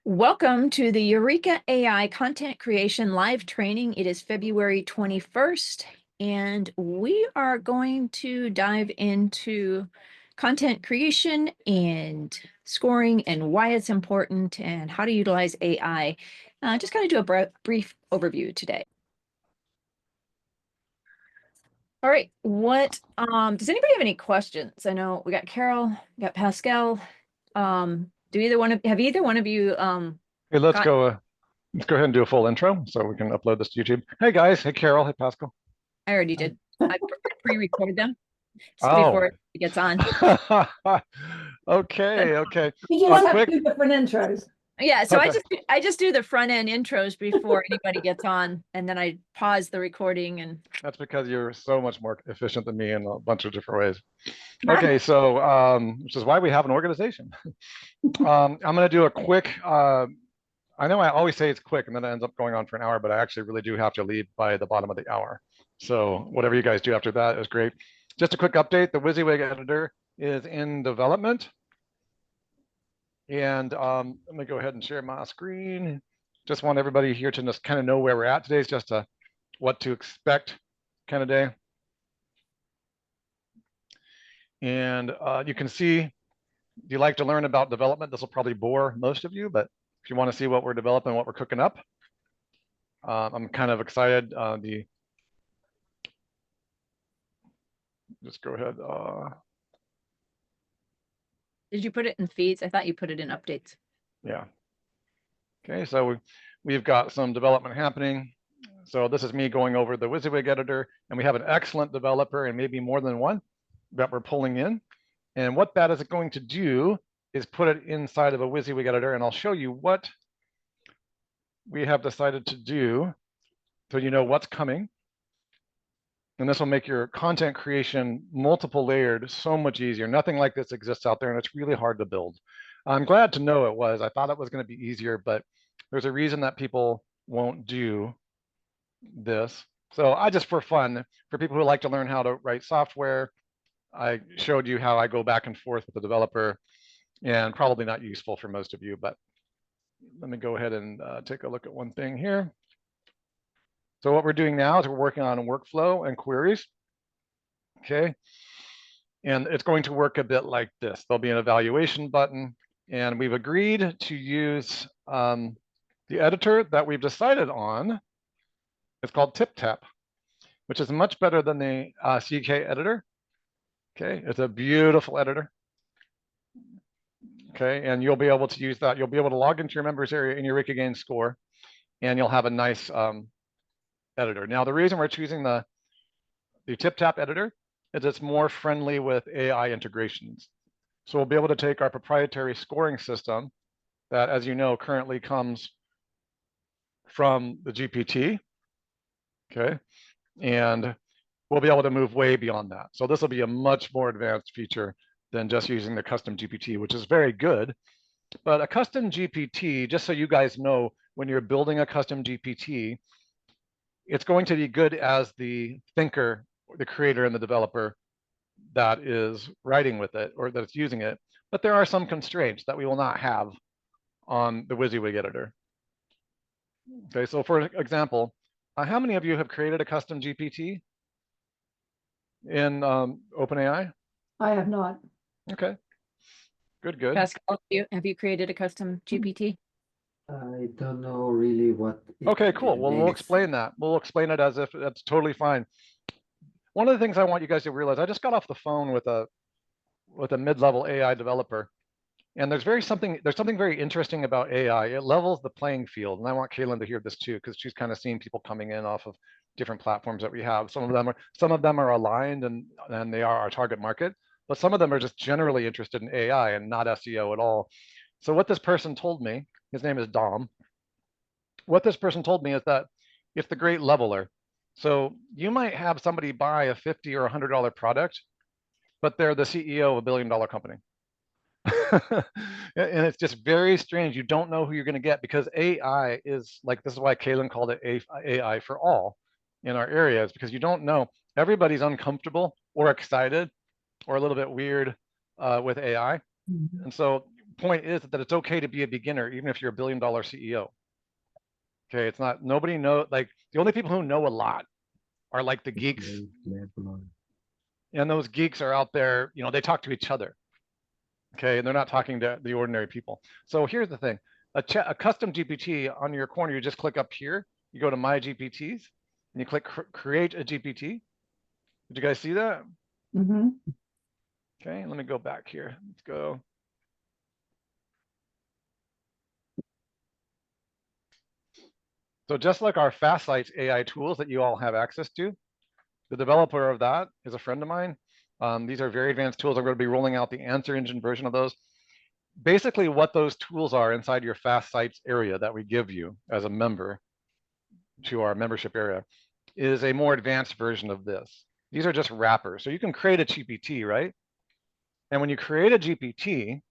Welcome to the Eureka AI content creation live training. It is February 21st, and we are going to dive into content creation and scoring and why it's important and how to utilize AI. Just kind of do a brief overview today. All right, does anybody have any questions? I know we got Carol, we got Pascal. Have either one of you Hey, let's go ahead and do a full intro so we can upload this to YouTube. Hey guys, hey Carol, hey Pascal. I already did. I pre-recorded them Oh, before it gets on. okay. You just have to do different intros. Yeah, so Okay. I just do the front end intros before anybody gets on, and then I pause the recording. And That's because you're so much more efficient than me in a bunch of different ways. Okay, so which is why we have an organization. I'm going to do a quick. I know I always say it's quick, and then it ends up going on for an hour, but I actually really do have to leave by the bottom of the hour. So whatever you guys do after that is great. Just a quick update: the WYSIWYG editor is in development. And let me go ahead and share my screen. Just want everybody here to just kind of know where we're at. Today is just a what to expect kind of day. And you can see, if you like to learn about development, this will probably bore most of you, but if you want to see what we're developing, what we're cooking up, I'm kind of excited. Just go ahead. did you put it in feeds? I thought you put it in updates. Yeah. Okay, so we've got some development happening. So this is me going over the WYSIWYG editor, and we have an excellent developer and maybe more than one that we're pulling in. And what that is going to do is put it inside of a WYSIWYG editor, and I'll show you what we have decided to do so you know what's coming. And this will make your content creation multiple layered so much easier. Nothing like this exists out there, and it's really hard to build. I'm glad to know it was. I thought it was going to be easier, but there's a reason that people won't do this. So I just, for fun, for people who like to learn how to write software, I showed you how I go back and forth with the developer, and probably not useful for most of you, but let me go ahead and take a look at one thing here. So what we're doing now is we're working on workflow and queries, okay? And it's going to work a bit like this. There'll be an evaluation button, and we've agreed to use the editor that we've decided on. It's called TipTap, which is much better than the CK editor. Okay, it's a beautiful editor. Okay, and you'll be able to use that. You'll be able to log into your members area in your Eureka Gain score, and you'll have a nice editor. Now, the reason we're choosing the TipTap editor is it's more friendly with AI integrations. So we'll be able to take our proprietary scoring system that, as you know, currently comes from the GPT, okay? And we'll be able to move way beyond that. So this will be a much more advanced feature than just using the custom GPT, which is very good. But a custom GPT, just so you guys know, when you're building a custom GPT, it's going to be good as the thinker, the creator, and the developer that is writing with it or that's using it. But there are some constraints that we will not have on the WYSIWYG editor. Okay, so for example, how many of you have created a custom GPT in OpenAI? I have not. Okay, good. Pascal, have you created a custom GPT? I don't know really what. Okay, cool. Well, we'll explain that. We'll explain it as if that's totally fine. One of the things I want you guys to realize, I just got off the phone with a mid-level AI developer, and there's something very interesting about AI. It levels the playing field, and I want Kaylin to hear this too, because she's kind of seen people coming in off of different platforms that we have. Some of them are aligned and they are our target market, but some of them are just generally interested in AI and not SEO at all. So what this person told me, his name is Dom. What this person told me is that it's the great leveler. So you might have somebody buy a $50 or $100 product, but they're the CEO of a $1 billion company. And it's just very strange. You don't know who you're going to get, because AI is like, this is why Kaylin called it AI for all in our areas, because you don't know. Everybody's uncomfortable or excited or a little bit weird with AI. And so point is that it's okay to be a beginner, even if you're a billion-dollar CEO. Okay, it's not, nobody know, like the only people who know a lot are like the geeks. And those geeks are out there, you know, they talk to each other. Okay, and they're not talking to the ordinary people. So here's the thing, a custom GPT on your corner, you just click up here, you go to My GPTs, and you click create a GPT. Did you guys see that? Mm-hmm. Okay, let me go back here. Let's go. So just like our Fast Sites AI tools that you all have access to, the developer of that is a friend of mine. These are very advanced tools. I'm going to be rolling out the answer engine version of those. Basically, what those tools are inside your Fast Sites area that we give you as a member to our membership area is a more advanced version of this. These are just wrappers. So you can create a GPT, right? And when you create a GPT,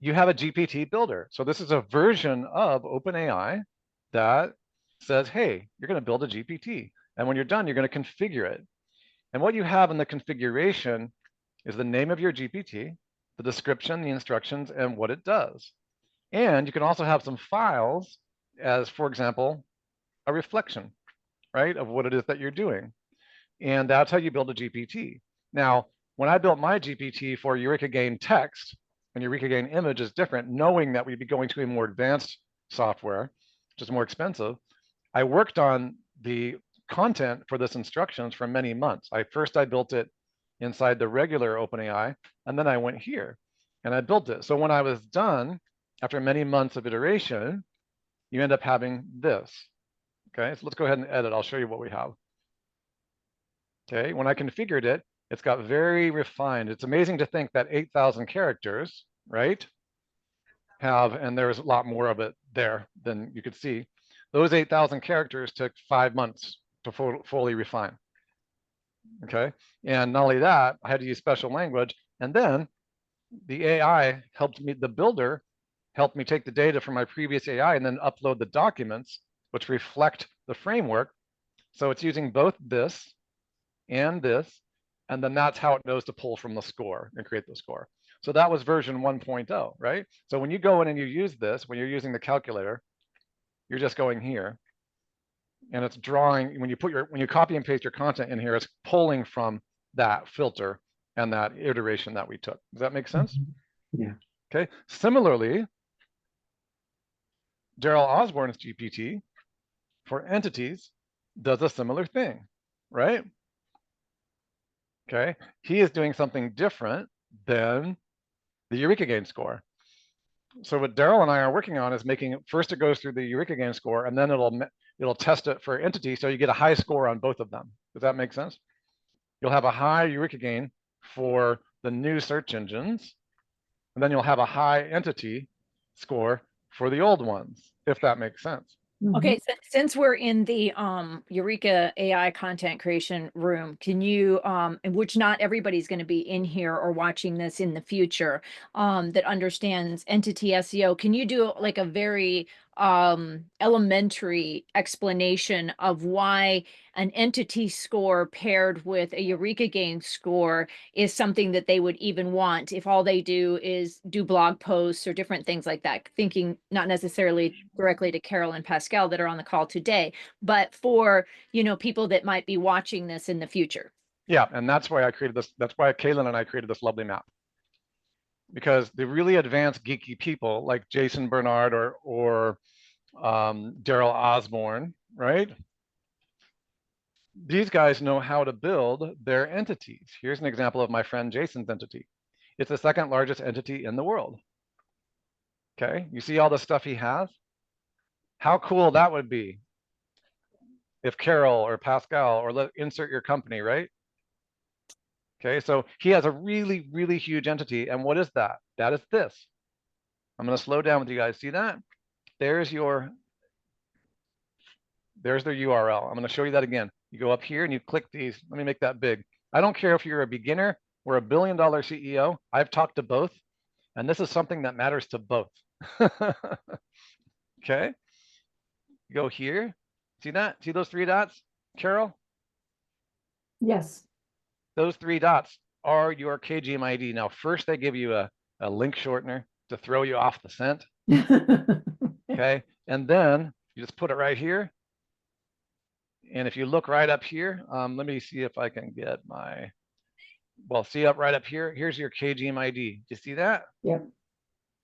you have a GPT builder. So this is a version of OpenAI that says, hey, you're going to build a GPT. And when you're done, you're going to configure it. And what you have in the configuration is the name of your GPT, the description, the instructions, and what it does. And you can also have some files as, for example, a reflection, right, of what it is that you're doing. And that's how you build a GPT. Now, when I built my GPT for Eureka Gain text, and Eureka Gain image is different, knowing that we'd be going to a more advanced software, which is more expensive, I worked on the content for this instructions for many months. First I built it inside the regular OpenAI, and then I went here and I built it. So when I was done, after many months of iteration, you end up having this. Okay, so let's go ahead and edit. I'll show you what we have. Okay, when I configured it, it's got very refined. It's amazing to think that 8,000 characters, right, and there's a lot more of it there than you could see. Those 8,000 characters took 5 months to fully refine. Okay, and not only that, I had to use special language, and then the AI helped me, the builder helped me take the data from my previous AI and then upload the documents which reflect the framework. So it's using both this, and then that's how it knows to pull from the score and create the score. So that was version 1.0, right? So when you go in and you use this, when you're using the calculator, you're just going here, and it's drawing, when you copy and paste your content in here, it's pulling from that filter and that iteration that we took. Does that make sense? Yeah. Okay. Similarly, Daryl Osborne's GPT for entities does a similar thing, right? Okay. He is doing something different than the Eureka Gain score. So what Daryl and I are working on is making it, first it goes through the Eureka Gain score, and then it'll test it for entity, so you get a high score on both of them. Does that make sense? You'll have a high Eureka Gain for the new search engines, and then you'll have a high entity score for the old ones, if that makes sense. Okay, since we're in the Eureka AI content creation room, can you, in which not everybody's going to be in here or watching this in the future, that understands entity SEO, can you do like a very elementary explanation of why an entity score paired with a Eureka Gain score is something that they would even want if all they do is do blog posts or different things like that? Thinking not necessarily directly to Carol and Pascal that are on the call today, but for, you know, people that might be watching this in the future. Yeah, and that's why I created this. That's why Kaylin and I created this lovely map. Because the really advanced geeky people like Jason Bernard or Daryl Osborne, right? These guys know how to build their entities. Here's an example of my friend Jason's entity. It's the second largest entity in the world. Okay, you see all the stuff he has? How cool that would be if Carol or Pascal, or insert your company, right? Okay, so he has a really, really huge entity. And what is that? That is this. I'm going to slow down with you guys. See that? There's their URL. I'm going to show you that again. You go up here and you click these. Let me make that big. I don't care if you're a beginner or a billion-dollar CEO. I've talked to both, and this is something that matters to both. Okay. Go here. See that? See those 3 dots, Carol? Yes. Those 3 dots are your KGM ID. Now, first they give you a a link shortener to throw you off the scent. Okay, and then you just put it right here. And if you look right up here, let me see if I can get my, well, see up right up here, here's your KGM ID. Do you see that? Yep.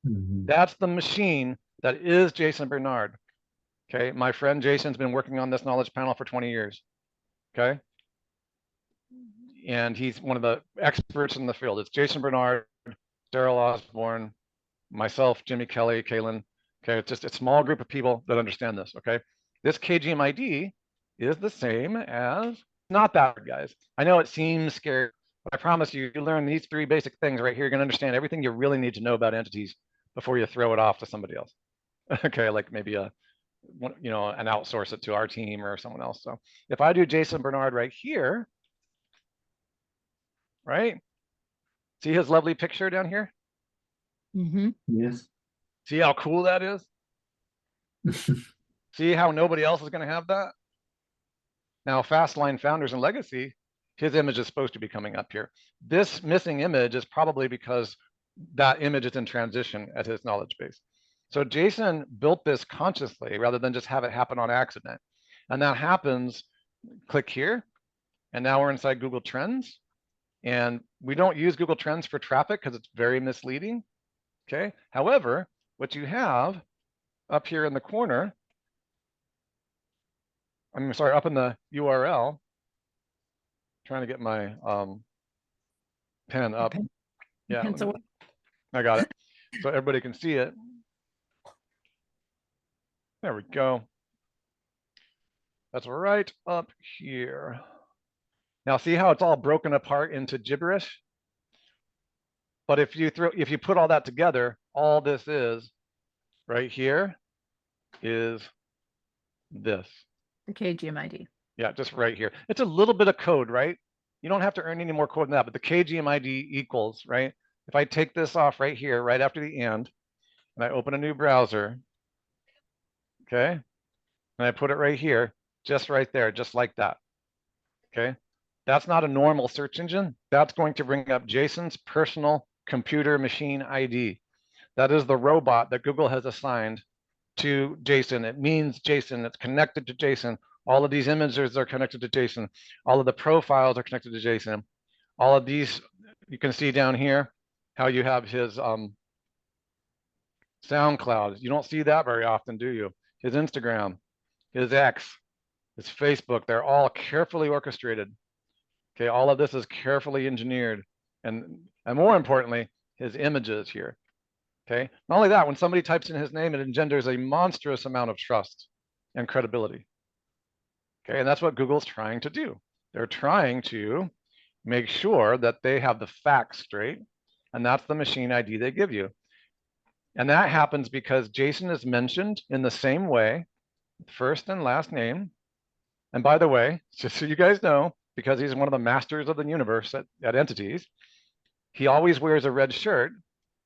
That's the machine that is Jason Bernard. Okay, my friend Jason's been working on this knowledge panel for 20 years. Okay, and he's one of the experts in the field. It's Jason Bernard, Daryl Osborne, myself, Jimmy Kelly, Kaylin. Okay, it's just a small group of people that understand this. Okay, this KGM ID is the same as, not that hard, guys. I know it seems scary, but I promise you, you learn these 3 basic things right here, you're gonna understand everything you really need to know about entities before you throw it off to somebody else. Okay, like maybe an outsource it to our team or someone else. So if I do Jason Bernard right here, right? See his lovely picture down here? Yes. See how cool that is? See how nobody else is going to have that? Now, Fastline Founders and Legacy, his image is supposed to be coming up here. This missing image is probably because that image is in transition at his knowledge base. So Jason built this consciously rather than just have it happen on accident. And that happens, click here, and now we're inside Google Trends. And we don't use Google Trends for traffic because it's very misleading. Okay. However, what you have up here in the corner, I'm sorry, up in the URL, trying to get my pen up. Okay. Yeah, Pencil. I got it. So everybody can see it. There we go. That's right up here. Now see how it's all broken apart into gibberish? But if you put all that together, all this is right here is this. The KGM ID. Yeah, just right here. It's a little bit of code, right? You don't have to earn any more code than that, but the KGM ID equals, right? If I take this off right here, right after the and I open a new browser, okay? And I put it right here, just right there, just like that, okay? That's not a normal search engine. That's going to bring up Jason's personal computer machine ID. That is the robot that Google has assigned to Jason. It means Jason, it's connected to Jason. All of these images are connected to Jason. All of the profiles are connected to Jason. All of these, you can see down here how you have his SoundCloud. You don't see that very often, do you? His Instagram, his X, his Facebook, they're all carefully orchestrated. Okay, all of this is carefully engineered. And more importantly, his images here. Okay, not only that, when somebody types in his name, it engenders a monstrous amount of trust and credibility. Okay, and that's what Google's trying to do. They're trying to make sure that they have the facts straight, and that's the machine ID they give you. And that happens because Jason is mentioned in the same way, first and last name. And by the way, just so you guys know, because he's one of the masters of the universe at entities, he always wears a red shirt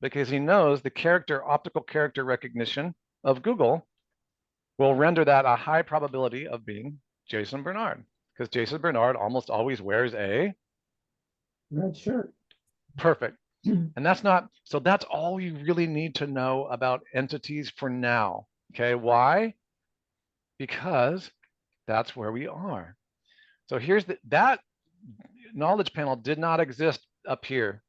because he knows the optical character recognition of Google will render that a high probability of being Jason Bernard, because Jason Bernard almost always wears a Red shirt. perfect. And that's all you really need to know about entities for now. Okay, why? Because that's where we are. So here's that knowledge panel did not exist up here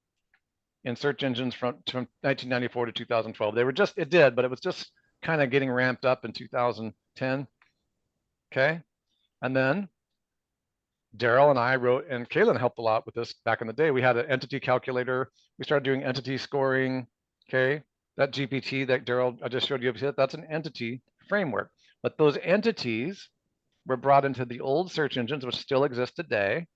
in search engines from 1994 to 2012. It did, but it was just kind of getting ramped up in 2010. Okay. And then Daryl and I wrote, and Kaylin helped a lot with this back in the day. We had an entity calculator. We started doing entity scoring. Okay. That GPT that Daryl, I just showed you, that's an entity framework. But those entities were brought into the old search engines, which still exist today.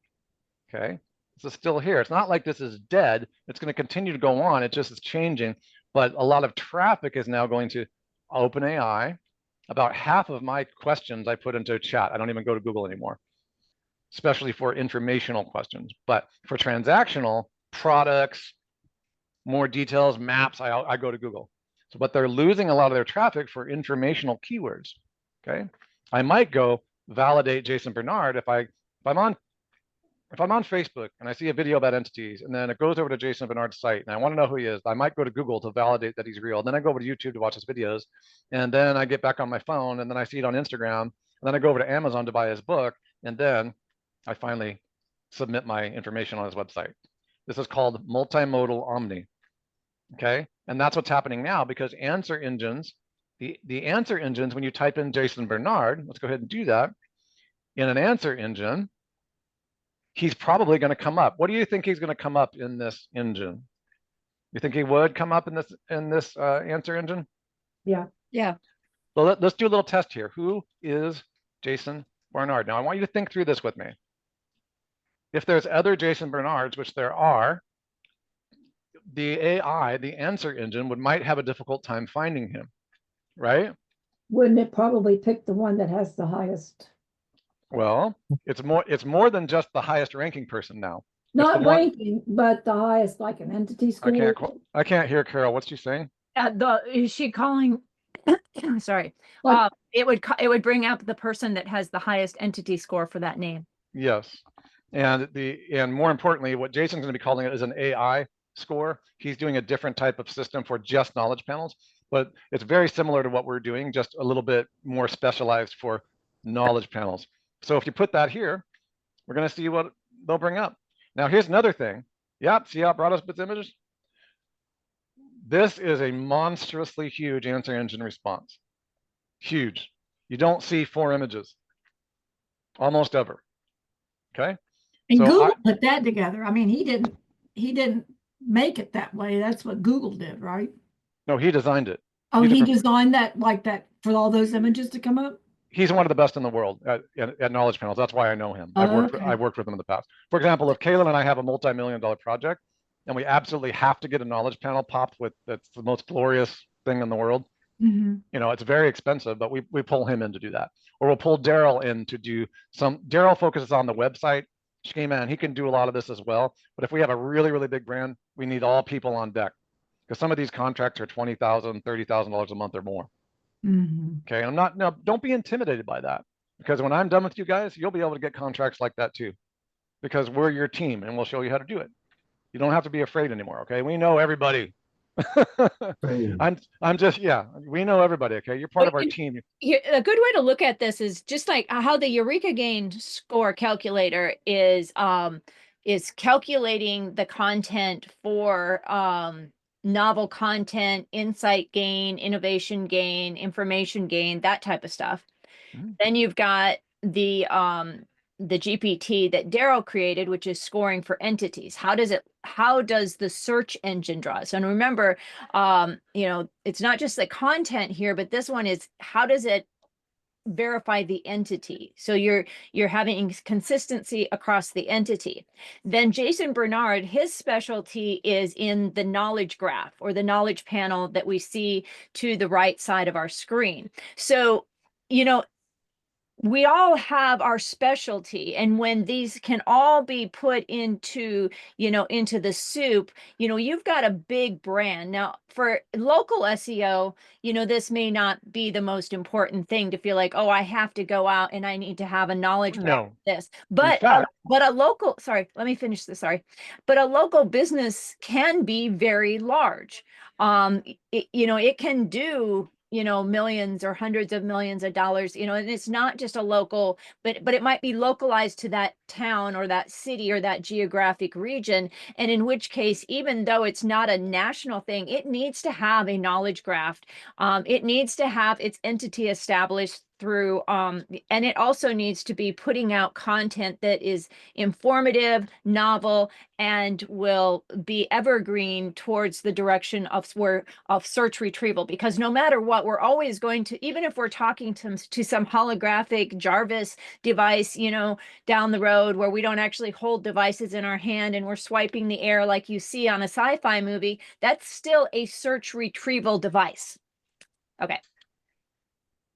Okay. This is still here. It's not like this is dead. It's going to continue to go on. It just is changing. But a lot of traffic is now going to OpenAI. About half of my questions I put into chat. I don't even go to Google anymore, especially for informational questions. But for transactional products, more details, maps, I go to Google. So, but they're losing a lot of their traffic for informational keywords. Okay. I might go validate Jason Bernard if I'm on if I'm on Facebook and I see a video about entities, and then it goes over to Jason Bernard's site, and I want to know who he is, I might go to Google to validate that he's real. Then I go over to YouTube to watch his videos, and then I get back on my phone, and then I see it on Instagram, and then I go over to Amazon to buy his book, and then I finally submit my information on his website. This is called multimodal omni. Okay, and that's what's happening now, because answer engines, the answer engines, when you type in Jason Bernard, let's go ahead and do that. In an answer engine, he's probably going to come up. What do you think he's going to come up in this engine? You think he would come up in this answer engine? Yeah. Yeah. Well, let's do a little test here. Who is Jason Bernard? Now, I want you to think through this with me. If there's other Jason Bernards, which there are, the AI, the answer engine, might have a difficult time finding him, right? Wouldn't it probably pick the one that has the highest? Well, it's more than just the highest ranking person now. Not ranking, but the highest, like an entity score. I can't hear Carol. What's she saying? Is she calling? Sorry. Like, it would bring up the person that has the highest entity score for that name. Yes, and more importantly, what Jason's going to be calling it is an AI score. He's doing a different type of system for just knowledge panels, but it's very similar to what we're doing, just a little bit more specialized for knowledge panels. So if you put that here, we're going to see what they'll bring up. Now, here's another thing. Yep, see how it brought us with images? This is a monstrously huge answer engine response. Huge. You don't see 4 images almost ever. Okay. And So Google put that together. I mean, he didn't make it that way. That's what Google did, right? No, he designed it. Oh, he designed that like that for all those images to come up? He's one of the best in the world at knowledge panels. That's why I know him. I've worked with him in the past. For example, if Kaylin and I have a multi-million-dollar project and we absolutely have to get a knowledge panel popped with, that's the most glorious thing in the world. Mm-hmm. You know, it's very expensive, but we pull him in to do that. Or we'll pull Daryl in to do some. Daryl focuses on the website schema, and he can do a lot of this as well. But if we have a really, really big brand, we need all people on deck, because some of these contracts are $20,000, $30,000 a month or more. Mm-hmm. Okay, I'm not, now don't be intimidated by that, because when I'm done with you guys, you'll be able to get contracts like that too, because we're your team and we'll show you how to do it. You don't have to be afraid anymore. Okay, we know everybody. I'm just, yeah, we know everybody. Okay, you're part of our team. A good way to look at this is just like how the Eureka Gain score calculator is calculating the content for novel content, insight gain, innovation gain, information gain, that type of stuff. Mm-hmm. Then you've got the GPT that Daryl created, which is scoring for entities. How does the search engine draw? So, and remember, you know, it's not just the content here, but this one is, how does it verify the entity? So you're having consistency across the entity. Then Jason Bernard, his specialty is in the knowledge graph or the knowledge panel that we see to the right side of our screen. So, you know, we all have our specialty, and when these can all be put into, you know, into the soup, you know, you've got a big brand. Now, for local SEO, you know, this may not be the most important thing to feel like, oh, I have to go out and I need to have a knowledge graph of this. But a local, sorry, let me finish this. Sorry. But a local business can be very large. You know, it can do, you know, millions or hundreds of millions of dollars, you know, and it's not just a local, but it might be localized to that town or that city or that geographic region. And in which case, even though it's not a national thing, it needs to have a knowledge graph. It needs to have its entity established through, and it also needs to be putting out content that is informative, novel, and will be evergreen towards the direction of search retrieval. Because no matter what, we're always going to, even if we're talking to some holographic Jarvis device, you know, down the road where we don't actually hold devices in our hand and we're swiping the air like you see on a sci-fi movie, that's still a search retrieval device. Okay.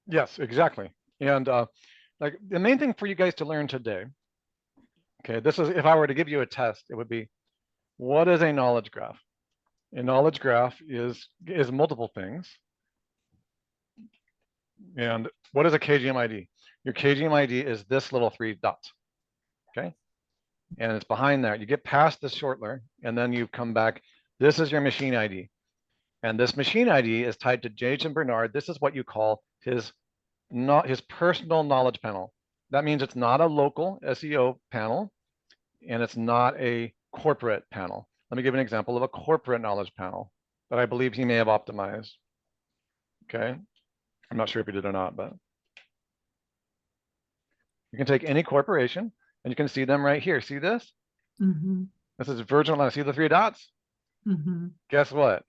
Yes, exactly. And like the main thing for you guys to learn today, okay, this is, if I were to give you a test, it would be, what is a knowledge graph? A knowledge graph is multiple things. And what is a KGM ID? Your KGM ID is this little 3 dots. Okay. and it's behind there. You get past the shortler, and then you come back. This is your machine ID. And this machine ID is tied to Jason Bernard. This is what you call his personal knowledge panel. That means it's not a local SEO panel, and it's not a corporate panel. Let me give an example of a corporate knowledge panel that I believe he may have optimized. Okay, I'm not sure if he did or not, but you can take any corporation and you can see them right here. See this? Mm-hmm. This is Virgin Atlantic. See the 3 dots? Mm-hmm. Guess what?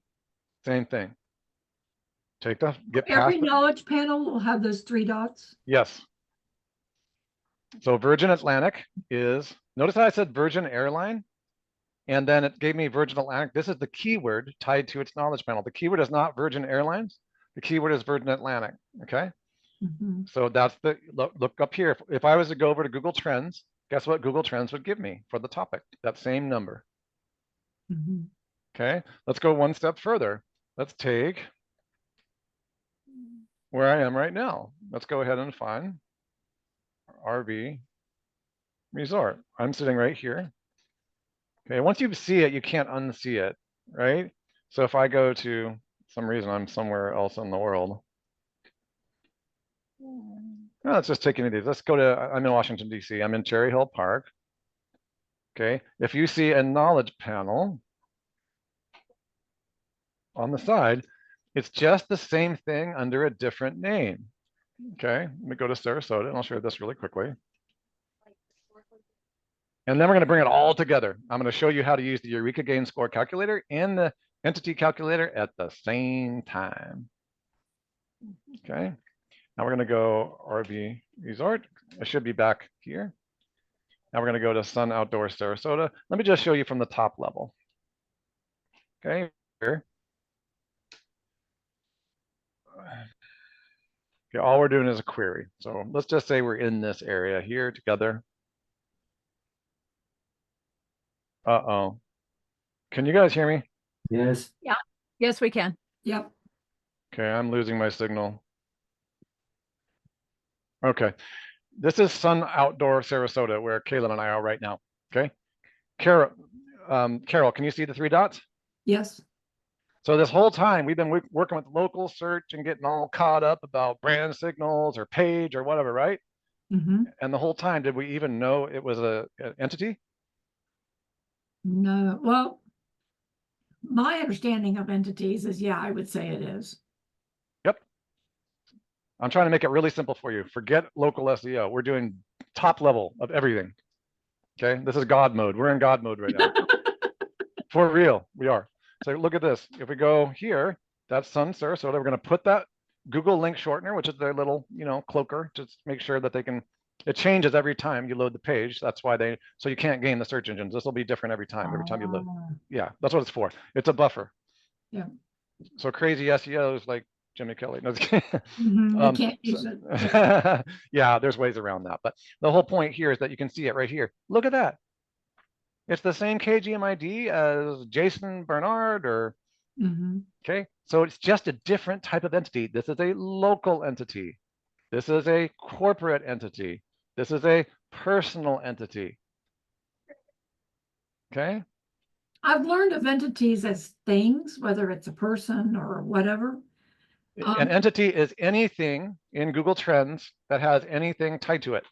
Same thing. Get past Every it. knowledge panel will have those 3 dots. Yes. So Virgin Atlantic is, notice how I said Virgin Airline, and then it gave me Virgin Atlantic. This is the keyword tied to its knowledge panel. The keyword is not Virgin Airlines. The keyword is Virgin Atlantic, okay? Mm-hmm. So that's the, look up here. If I was to go over to Google Trends, guess what Google Trends would give me for the topic? That same number. Mm-hmm. Okay, let's go one step further. Let's take where I am right now. Let's go ahead and find RV Resort. I'm sitting right here. Okay, once you see it, you can't unsee it, right? So if I go to some reason, I'm somewhere else in the world. Let's just take any of these. Let's go to, I'm in Washington, D.C. I'm in Cherry Hill Park. Okay, if you see a knowledge panel on the side, it's just the same thing under a different name. Okay, let me go to Sarasota and I'll share this really quickly. And then we're going to bring it all together. I'm going to show you how to use the Eureka Gain Score Calculator and the Entity Calculator at the same time. Okay, now we're going to go RV Resort. I should be back here. Now we're going to go to Sun Outdoor Sarasota. Let me just show you from the top level. Okay, here. Okay, all we're doing is a query. So let's just say we're in this area here together. Uh-oh. Can you guys hear me? Yes. Yeah. Yes, we can. Yep. Okay, I'm losing my signal. Okay, this is Sun Outdoor Sarasota, where Caleb and I are right now. Okay, Carol, can you see the 3 dots? Yes. So this whole time we've been working with local search and getting all caught up about brand signals or page or whatever, right? Mm-hmm. And the whole time, did we even know it was an entity? No. Well, my understanding of entities is, yeah, I would say it is. Yep. I'm trying to make it really simple for you. Forget local SEO. We're doing top level of everything. Okay, this is God mode. We're in God mode right now. For real, we are. So look at this. If we go here, that's Sun Sarasota. We're going to put that Google link shortener, which is their little, cloaker, just make sure that they can, it changes every time you load the page. That's why so you can't game the search engines. This will be different every time you load. Yeah, that's what it's for. It's a buffer. Yeah. So crazy SEOs like Jimmy Kelly. No, You can't use it. yeah, there's ways around that. But the whole point here is that you can see it right here. Look at that. It's the same KGMID as Jason Bernard or, okay. So it's just a different type of entity. This is a local entity. This is a corporate entity. This is a personal entity. Okay. I've learned of entities as things, whether it's a person or whatever. An entity is anything in Google Trends that has anything tied to it.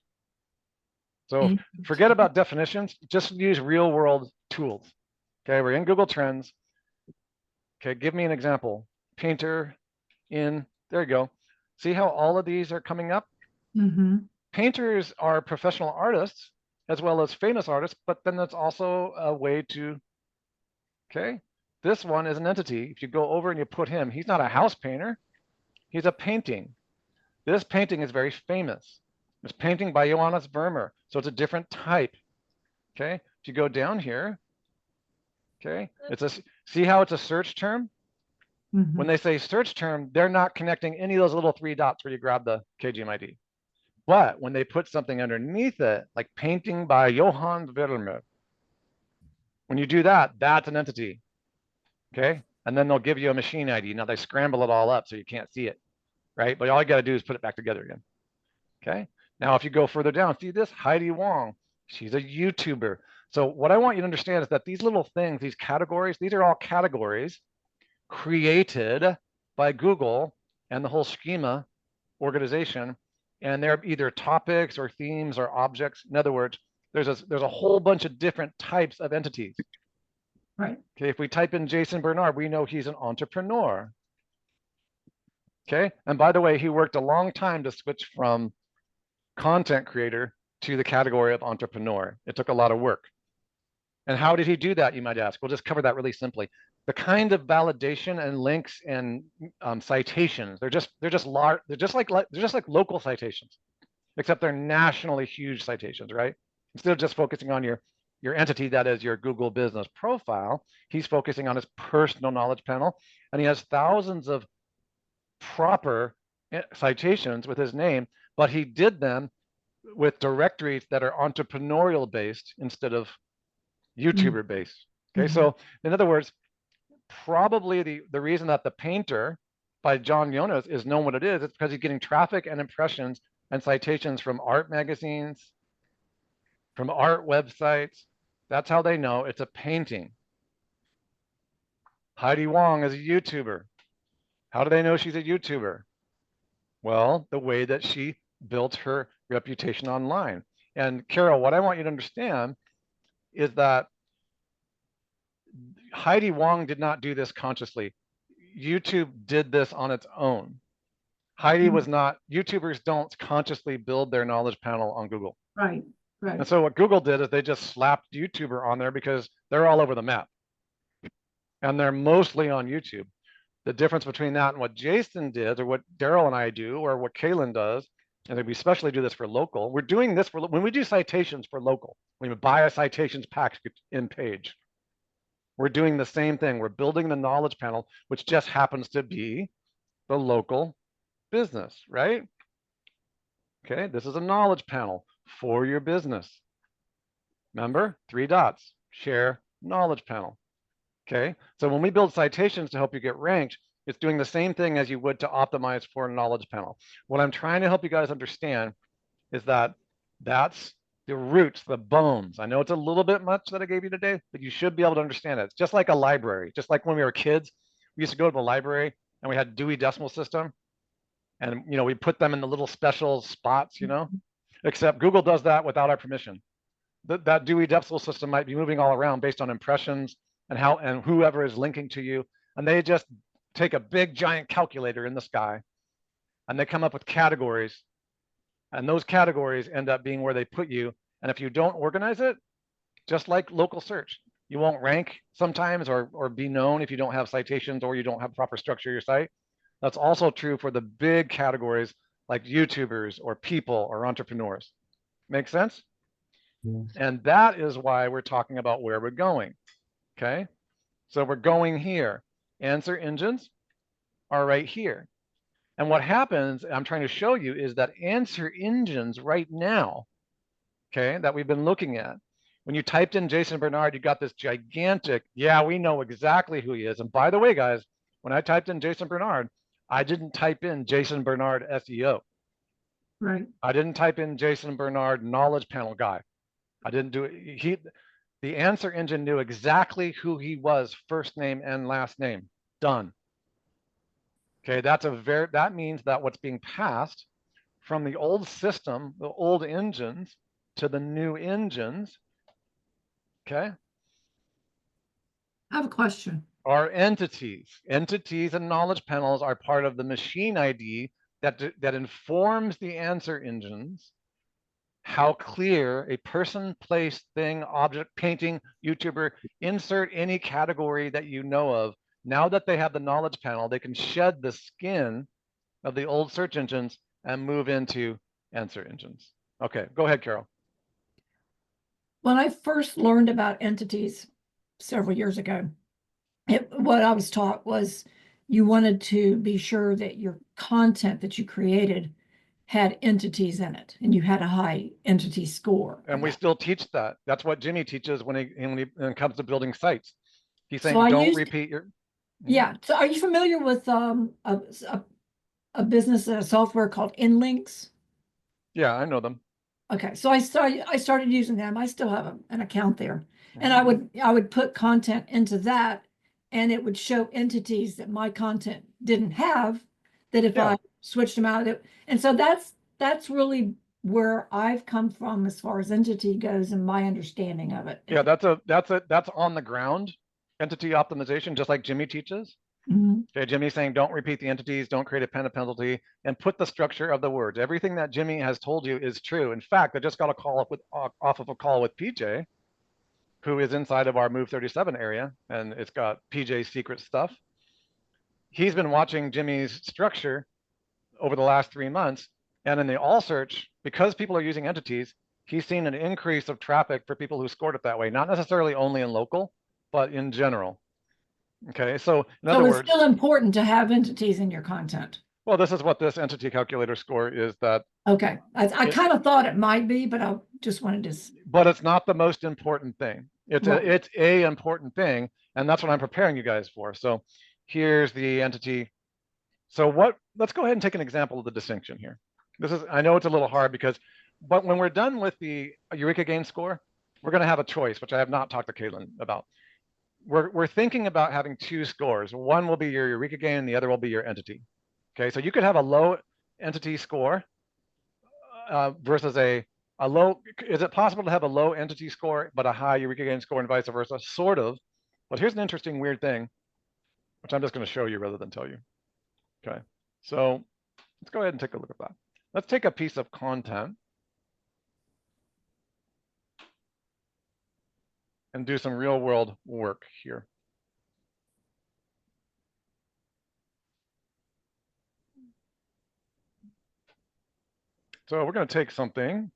So forget about definitions, just use real world tools. Okay, we're in Google Trends. Okay, give me an example. Painter there you go. See how all of these are coming up? Painters are professional artists as well as famous artists, but then that's also a way to, okay, this one is an entity. If you go over and you put him, he's not a house painter, he's a painting. This painting is very famous. It's painting by Johannes Vermeer, so it's a different type. Okay, if you go down here, okay, see how it's a search term? When they say search term, they're not connecting any of those little 3 dots where you grab the KGMID. But when they put something underneath it, like painting by Johannes Vermeer, when you do that, that's an entity. Okay, and then they'll give you a machine ID. Now they scramble it all up so you can't see it, right? But all you got to do is put it back together again. Okay. Now, if you go further down, see this Heidi Wong. She's a YouTuber. So what I want you to understand is that these little things, these categories, these are all categories created by Google and the whole schema organization. And they're either topics or themes or objects. In other words, there's a whole bunch of different types of entities. Right. Okay, if we type in Jason Bernard, we know he's an entrepreneur. Okay, and by the way, he worked a long time to switch from content creator to the category of entrepreneur. It took a lot of work. And how did he do that, you might ask? We'll just cover that really simply. The kind of validation and links and citations, they're just like local citations, except they're nationally huge citations, right? Instead of just focusing on your entity, that is your Google business profile, he's focusing on his personal knowledge panel, and he has thousands of proper citations with his name, but he did them with directories that are entrepreneurial based instead of YouTuber based. Okay, so in other words, probably the reason that The Painter by John Jonas is known what it is, it's because he's getting traffic and impressions and citations from art magazines, from art websites. That's how they know it's a painting. Heidi Wong is a YouTuber. How do they know she's a YouTuber? Well, the way that she built her reputation online. And Carol, what I want you to understand is that Heidi Wong did not do this consciously. YouTube did this on its own. Heidi was not, YouTubers don't consciously build their knowledge panel on Google. Right, right. And so what Google did is they just slapped YouTuber on there because they're all over the map. And they're mostly on YouTube. The difference between that and what Jason did, or what Daryl and I do, or what Kaylin does, and we especially do this for local, we're doing this for, when we do citations for local, when we buy a citations package in Page, we're doing the same thing. We're building the knowledge panel, which just happens to be the local business, right? Okay, this is a knowledge panel for your business. Remember, 3 dots, share knowledge panel. Okay, so when we build citations to help you get ranked, it's doing the same thing as you would to optimize for a knowledge panel. What I'm trying to help you guys understand is that that's the roots, the bones. I know it's a little bit much that I gave you today, but you should be able to understand it. It's just like a library, just like when we were kids, we used to go to the library and we had Dewey Decimal System, and we put them in the little special spots, except Google does that without our permission. That Dewey Decimal System might be moving all around based on impressions and whoever is linking to you, and they just take a big giant calculator in the sky and they come up with categories, and those categories end up being where they put you. And if you don't organize it, just like local search, you won't rank sometimes or be known if you don't have citations or you don't have proper structure of your site. That's also true for the big categories like YouTubers or people or entrepreneurs. Make sense? Yes. And that is why we're talking about where we're going. Okay, so we're going here. Answer engines are right here. And what happens, I'm trying to show you, is that answer engines right now, okay, that we've been looking at, when you typed in Jason Bernard, you got this gigantic, yeah, we know exactly who he is. And by the way, guys, when I typed in Jason Bernard, I didn't type in Jason Bernard SEO. Right. I didn't type in Jason Bernard knowledge panel guy. I didn't do it. The answer engine knew exactly who he was, first name and last name. Done. Okay, that means that what's being passed from the old system, the old engines, to the new engines, okay, I have a question. are entities. Entities and knowledge panels are part of the machine ID that informs the answer engines how clear a person, place, thing, object, painting, YouTuber, insert any category that you know of. Now that they have the knowledge panel, they can shed the skin of the old search engines and move into answer engines. Okay, go ahead, Carol. When I first learned about entities several years ago, what I was taught was you wanted to be sure that your content that you created had entities in it, and you had a high entity score. And we still teach that. That's what Jimmy teaches when it comes to building sites. He's saying, So don't repeat your. Yeah. So are you familiar with a business, a software called InLinks? Yeah, I know them. Okay, so I started using them. I still have an account there. And I would put content into that, and it would show entities that my content didn't have, that if Yeah. I switched them out, and so that's really where I've come from as far as entity goes and my understanding of it. Yeah, that's on the ground entity optimization, just like Jimmy teaches. Mhm. Okay, Jimmy's saying don't repeat the entities, don't create a penalty, and put the structure of the words. Everything that Jimmy has told you is true. In fact, I just got a call off of a call with PJ, who is inside of our Move 37 area, and it's got PJ's secret stuff. He's been watching Jimmy's structure over the last 3 months, and in the all search, because people are using entities, he's seen an increase of traffic for people who scored it that way, not necessarily only in local, but in general. Okay, so in other So it's words, still important to have entities in your content. well, this is what this entity calculator score is, that, Okay, I kind of thought it might be, but I just wanted to. but it's not the most important thing. It's Right. it's a important thing, and that's what I'm preparing you guys for. So here's the entity. So let's go ahead and take an example of the distinction here. I know it's a little hard but when we're done with the Eureka gain score, we're going to have a choice, which I have not talked to Caitlin about. We're thinking about having 2 scores. One will be your Eureka gain, and the other will be your entity. Okay, so you could have a low entity score versus a low. Is it possible to have a low entity score but a high Eureka gain score and vice versa? Sort of. But here's an interesting weird thing, which I'm just going to show you rather than tell you. Okay, so let's go ahead and take a look at that. Let's take a piece of content and do some real world work here. So we're going to take something.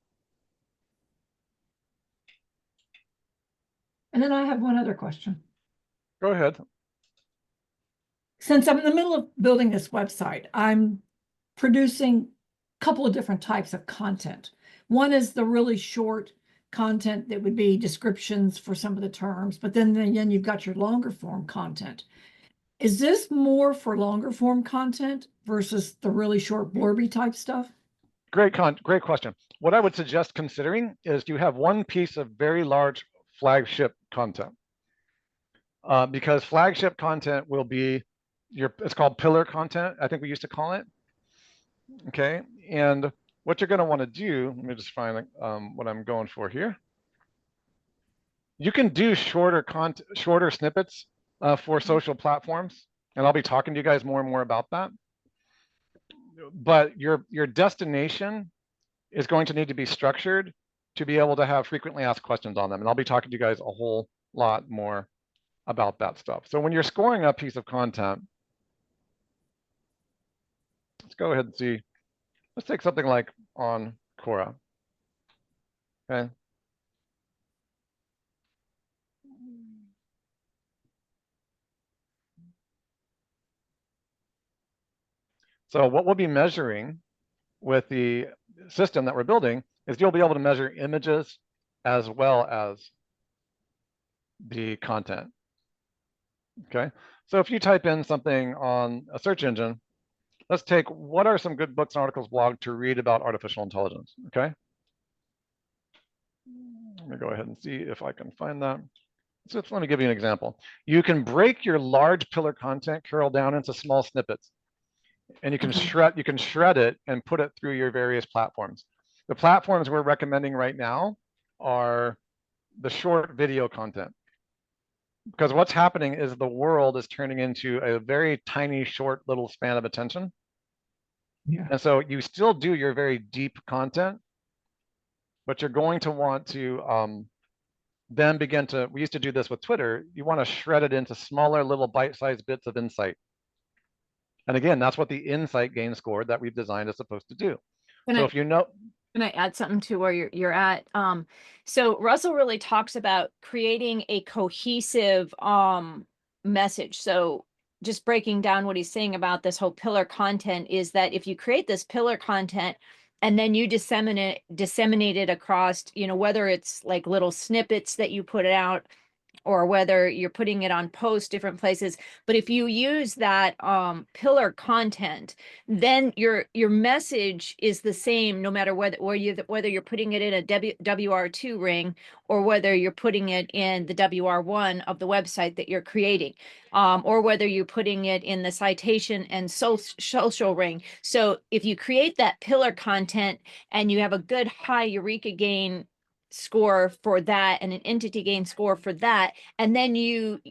And then I have one other question. Go ahead. Since I'm in the middle of building this website, I'm producing a couple of different types of content. One is the really short content that would be descriptions for some of the terms, but then you've got your longer form content. Is this more for longer form content versus the really short blurby type stuff? Great question. What I would suggest considering is you have one piece of very large flagship content, because flagship content will be it's called pillar content, I think we used to call it. Okay, and what you're going to want to do, let me just find what I'm going for here. You can do shorter snippets for social platforms, and I'll be talking to you guys more and more about that. But your destination is going to need to be structured to be able to have frequently asked questions on them, and I'll be talking to you guys a whole lot more about that stuff. So when you're scoring a piece of content, let's go ahead and see. Let's take something like on Quora. Okay. So what we'll be measuring with the system that we're building is you'll be able to measure images as well as the content. Okay. So if you type in something on a search engine, let's take what are some good books and articles blogged to read about artificial intelligence. Okay. Let me go ahead and see if I can find that. So let me give you an example. You can break your large pillar content, Carol, down into small snippets, and you can shred it and put it through your various platforms. The platforms we're recommending right now are the short video content, because what's happening is the world is turning into a very tiny, short little span of attention. Yeah. And so you still do your very deep content, but you're going to want to then begin to, we used to do this with Twitter, you want to shred it into smaller little bite-sized bits of insight. And again, that's what the insight gain score that we've designed is supposed to do. So if you know, can I add something to where you're at? So Russell really talks about creating a cohesive message. So just breaking down what he's saying about this whole pillar content is that if you create this pillar content and then you disseminate it across, whether it's like little snippets that you put out, or whether you're putting it on posts, different places. But if you use that pillar content, then your message is the same no matter whether you're putting it in a WR2 ring or whether you're putting it in the WR1 of the website that you're creating, or whether you're putting it in the citation and social ring. So if you create that pillar content and you have a good high Eureka gain score for that and an entity gain score for that, and then you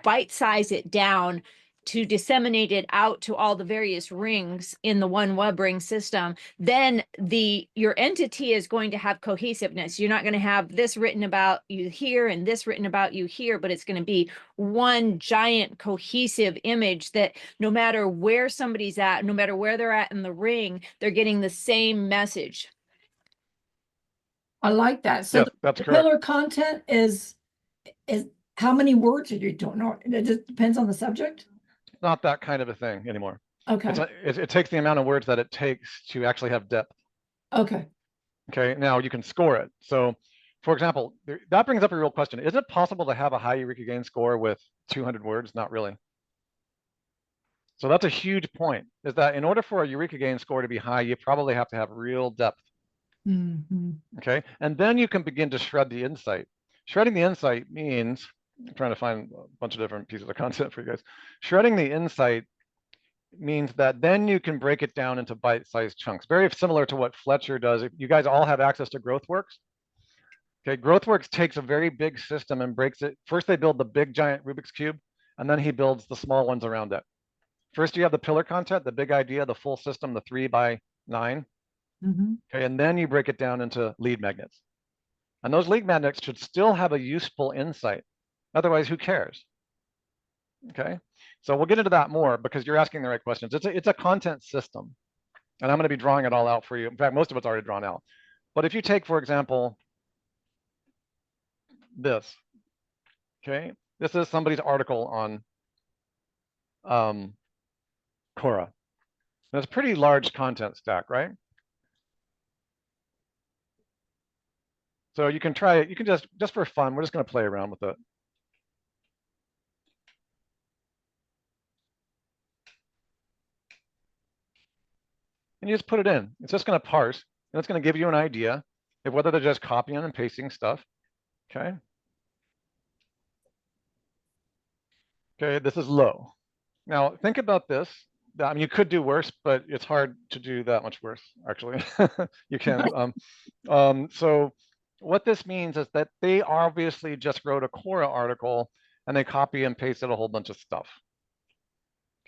bite size it down to disseminate it out to all the various rings in the one web ring system, then your entity is going to have cohesiveness. You're not going to have this written about you here and this written about you here, but it's going to be one giant cohesive image that no matter where somebody's at, no matter where they're at in the ring, they're getting the same message. I like that. So Yes, that's the correct. pillar content is how many words are you doing? No, it just depends on the subject. Not that kind of a thing anymore. Okay. It takes the amount of words that it takes to actually have depth. Okay. Okay, now you can score it. So, for example, that brings up a real question. Is it possible to have a high Eureka gain score with 200 words? Not really. So that's a huge point, is that in order for a Eureka gain score to be high, you probably have to have real depth. Okay, and then you can begin to shred the insight. Shredding the insight means, I'm trying to find a bunch of different pieces of content for you guys. Shredding the insight means that then you can break it down into bite-sized chunks, very similar to what Fletcher does. You guys all have access to GrowthWorks. Okay, GrowthWorks takes a very big system and breaks it. First, they build the big giant Rubik's Cube, and then he builds the small ones around it. First, you have the pillar content, the big idea, the full system, the 3x9. Okay, and then you break it down into lead magnets. And those lead magnets should still have a useful insight. Otherwise, who cares? Okay, so we'll get into that more because you're asking the right questions. It's a content system, and I'm going to be drawing it all out for you. In fact, most of it's already drawn out. But if you take, for example, this, okay, this is somebody's article on Quora. And it's a pretty large content stack, right? So you can try it. You can just for fun, we're just going to play around with it. And you just put it in. It's just going to parse, and it's going to give you an idea of whether they're just copying and pasting stuff. Okay. Okay, this is low. Now think about this. I mean, you could do worse, but it's hard to do that much worse, actually. You can. So what this means is that they obviously just wrote a Quora article and they copy and pasted a whole bunch of stuff.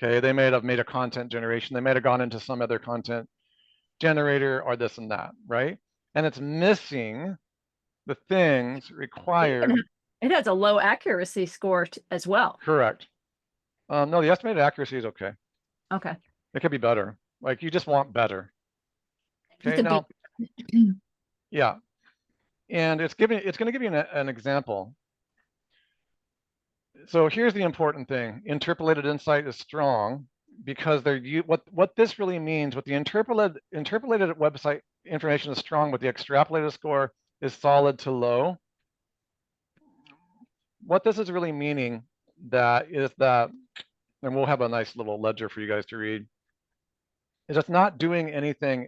Okay, they may have made a content generation. They might have gone into some other content generator or this and that, right? And it's missing the things required. It has a low accuracy score as well. Correct. No, the estimated accuracy is okay. Okay. It could be better. Like you just want better. Okay, now, yeah. And it's going to give you an example. So here's the important thing. Interpolated insight is strong because what this really means, what the interpolated website information is strong, but the extrapolated score is solid to low. What this is really meaning is that, and we'll have a nice little ledger for you guys to read, is it's not doing anything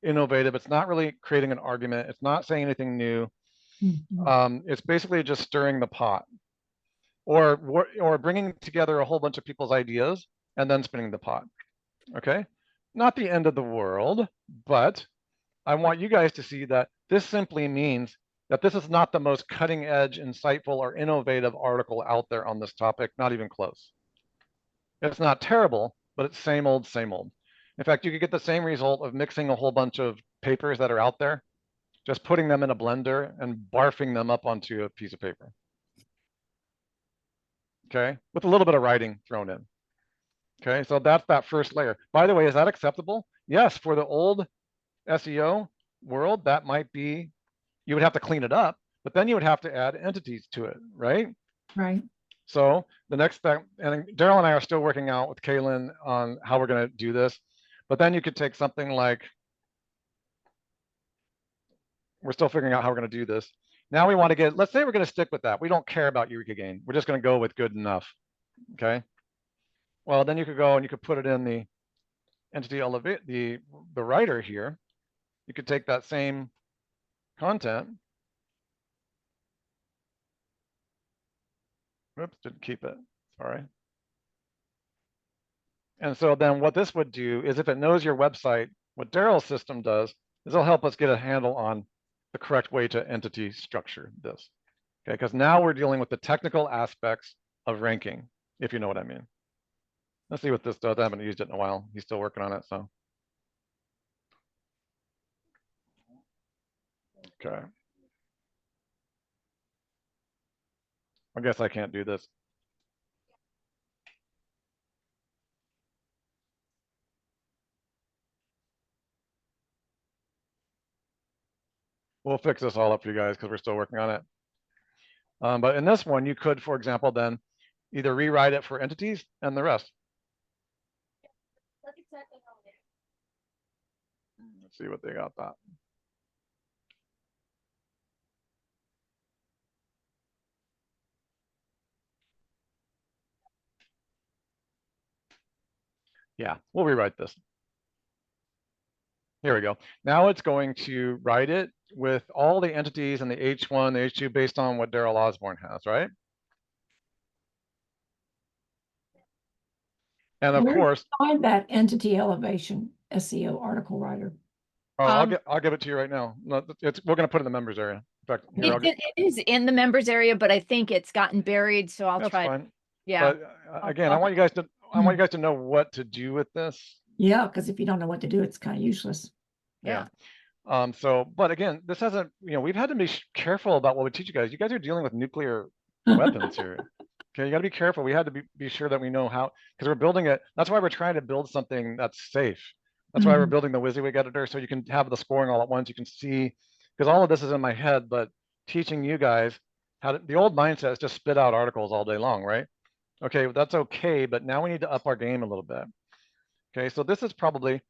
innovative. It's not really creating an argument. It's not saying anything new. It's basically just stirring the pot, or bringing together a whole bunch of people's ideas and then spinning the pot. Okay, not the end of the world, but I want you guys to see that this simply means that this is not the most cutting edge, insightful, or innovative article out there on this topic, not even close. It's not terrible, but it's same old, same old. In fact, you could get the same result of mixing a whole bunch of papers that are out there, just putting them in a blender and barfing them up onto a piece of paper. Okay, with a little bit of writing thrown in. Okay, so that's that first layer. By the way, is that acceptable? Yes, for the old SEO world, that might be, you would have to clean it up, but then you would have to add entities to it, right? Right. So the next step, and Daryl and I are still working out with Kaylin on how we're going to do this, but then you could take something like, we're still figuring out how we're going to do this. Now we want to get, let's say we're going to stick with that. We don't care about Eureka gain. We're just going to go with good enough. Okay. Well, then you could go and you could put it in the entity elevate, the writer here. You could take that same content. Oops, didn't keep it. Sorry. And so then what this would do is if it knows your website, what Daryl's system does is it'll help us get a handle on the correct way to entity structure this. Okay, because now we're dealing with the technical aspects of ranking, if you know what I mean. Let's see what this does. I haven't used it in a while. He's still working on it, so. Okay. I guess I can't do this. We'll fix this all up for you guys because we're still working on it. But in this one, you could, for example, then either rewrite it for entities and the rest. Let's see what they got that. Yeah, we'll rewrite this. Here we go. Now it's going to write it with all the entities and the H1, the H2 based on what Daryl Osborne has, right? And of course, find that entity elevation SEO article writer. oh, I'll give it to you right now. No, we're going to put it in the members area. In fact, here, it is in the members area, but I think it's gotten buried, so I'll that's try. fine. Yeah. But again, I want you guys to know what to do with this. Yeah, because if you don't know what to do, it's kind of useless. Yeah. So, but again, this hasn't, we've had to be careful about what we teach you guys. You guys are dealing with nuclear weapons here. Okay, you got to be careful. We had to be sure that we know how, because we're building it. That's why we're trying to build something that's safe. That's why we're building the WYSIWYG editor, so you can have the scoring all at once. You can see, because all of this is in my head, but teaching you guys how to, the old mindset is just spit out articles all day long, right? Okay, that's okay, but now we need to up our game a little bit. Okay, so this is probably,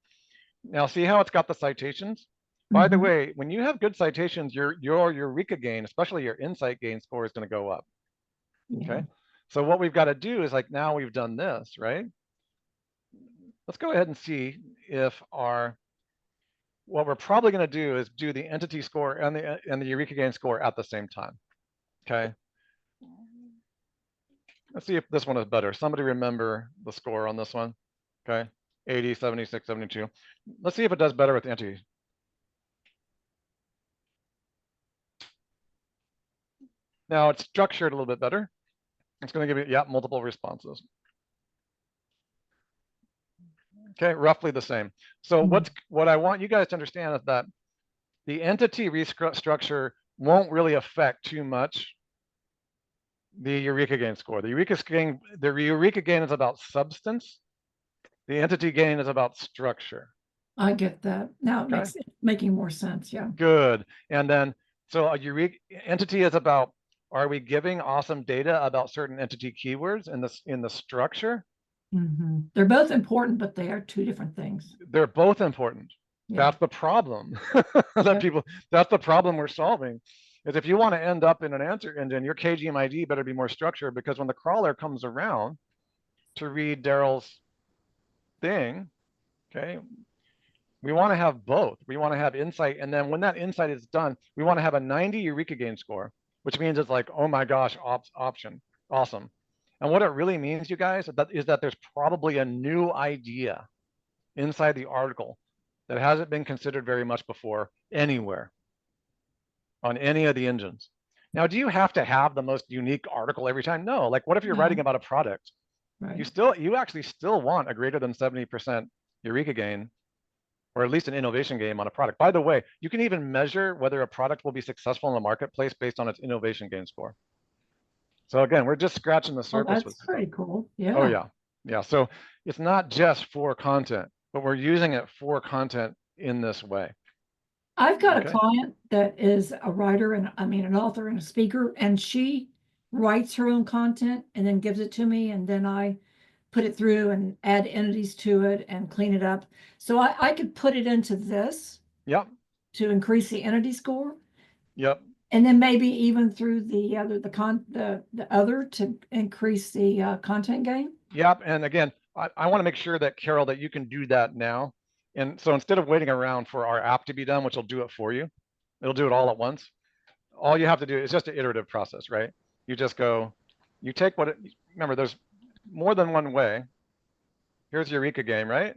now see how it's got the citations? By the way, when you have good citations, your Eureka gain, especially your insight gain score, is going to go up. Okay, so what we've got to do is like, now we've done this, right? Let's go ahead and see if what we're probably going to do is do the entity score and the Eureka gain score at the same time. Okay. Let's see if this one is better. Somebody remember the score on this one. Okay. 80, 76, 72. Let's see if it does better with entity. Now it's structured a little bit better. It's going to give you, multiple responses. Okay, roughly the same. So what I want you guys to understand is that the entity restructure won't really affect too much the Eureka gain score. The Eureka gain is about substance. The entity gain is about structure. I get that. Now it makes making more sense. Yeah. Good. And then, so a Eureka entity is about, are we giving awesome data about certain entity keywords in the structure? They're both important, but they are two different things. They're both important. Yeah. That's the problem that's the problem we're solving, is if you want to end up in an answer engine, your KGMID better be more structured, because when the crawler comes around to read Daryl's thing, okay, we want to have both. We want to have insight, and then when that insight is done, we want to have a 90 Eureka gain score, which means it's like, oh my gosh, awesome. And what it really means, you guys, is that there's probably a new idea inside the article that hasn't been considered very much before anywhere on any of the engines. Now, do you have to have the most unique article every time? No. Like, what if you're writing about a product? Right. You actually still want a greater than 70% Eureka gain, or at least an innovation gain on a product. By the way, you can even measure whether a product will be successful in the marketplace based on its innovation gain score. So again, we're just scratching the surface. That's pretty cool. Yeah. Oh yeah. Yeah. So it's not just for content, but we're using it for content in this way. I've got a client that is a writer and an author and a speaker, and she writes her own content and then gives it to me, and then I put it through and add entities to it and clean it up. So I could put it into this. Yep. To increase the entity score. Yep. And then maybe even through the other to increase the content gain? Yep. And again, I want to make sure that, Carol, that you can do that now. And so instead of waiting around for our app to be done, which will do it for you, it'll do it all at once. All you have to do is just an iterative process, right? You just go, you take what it, remember, there's more than one way. Here's Eureka game, right?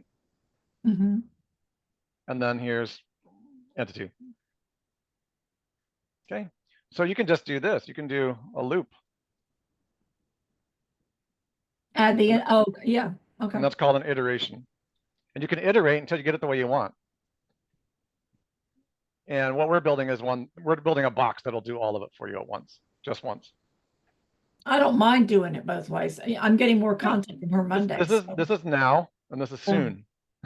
Mm-hmm. And then here's entity. Okay. So you can just do this. You can do a loop. Add the, oh, yeah, okay. And that's called an iteration. And you can iterate until you get it the way you want. And what we're building is we're building a box that'll do all of it for you at once, just once. I don't mind doing it both ways. I'm getting more content from her Monday. This is now, and this is soon.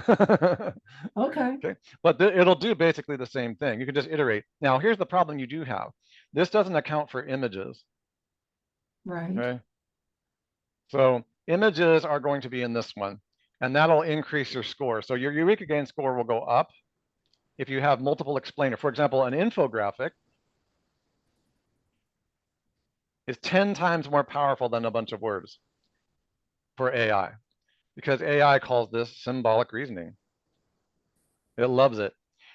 Okay. Okay. But it'll do basically the same thing. You can just iterate. Now, here's the problem you do have. This doesn't account for images. Right. Okay. So images are going to be in this one, and that'll increase your score. So your Eureka gain score will go up if you have multiple explainer. For example, an infographic is 10 times more powerful than a bunch of words for AI, because AI calls this symbolic reasoning. It loves it.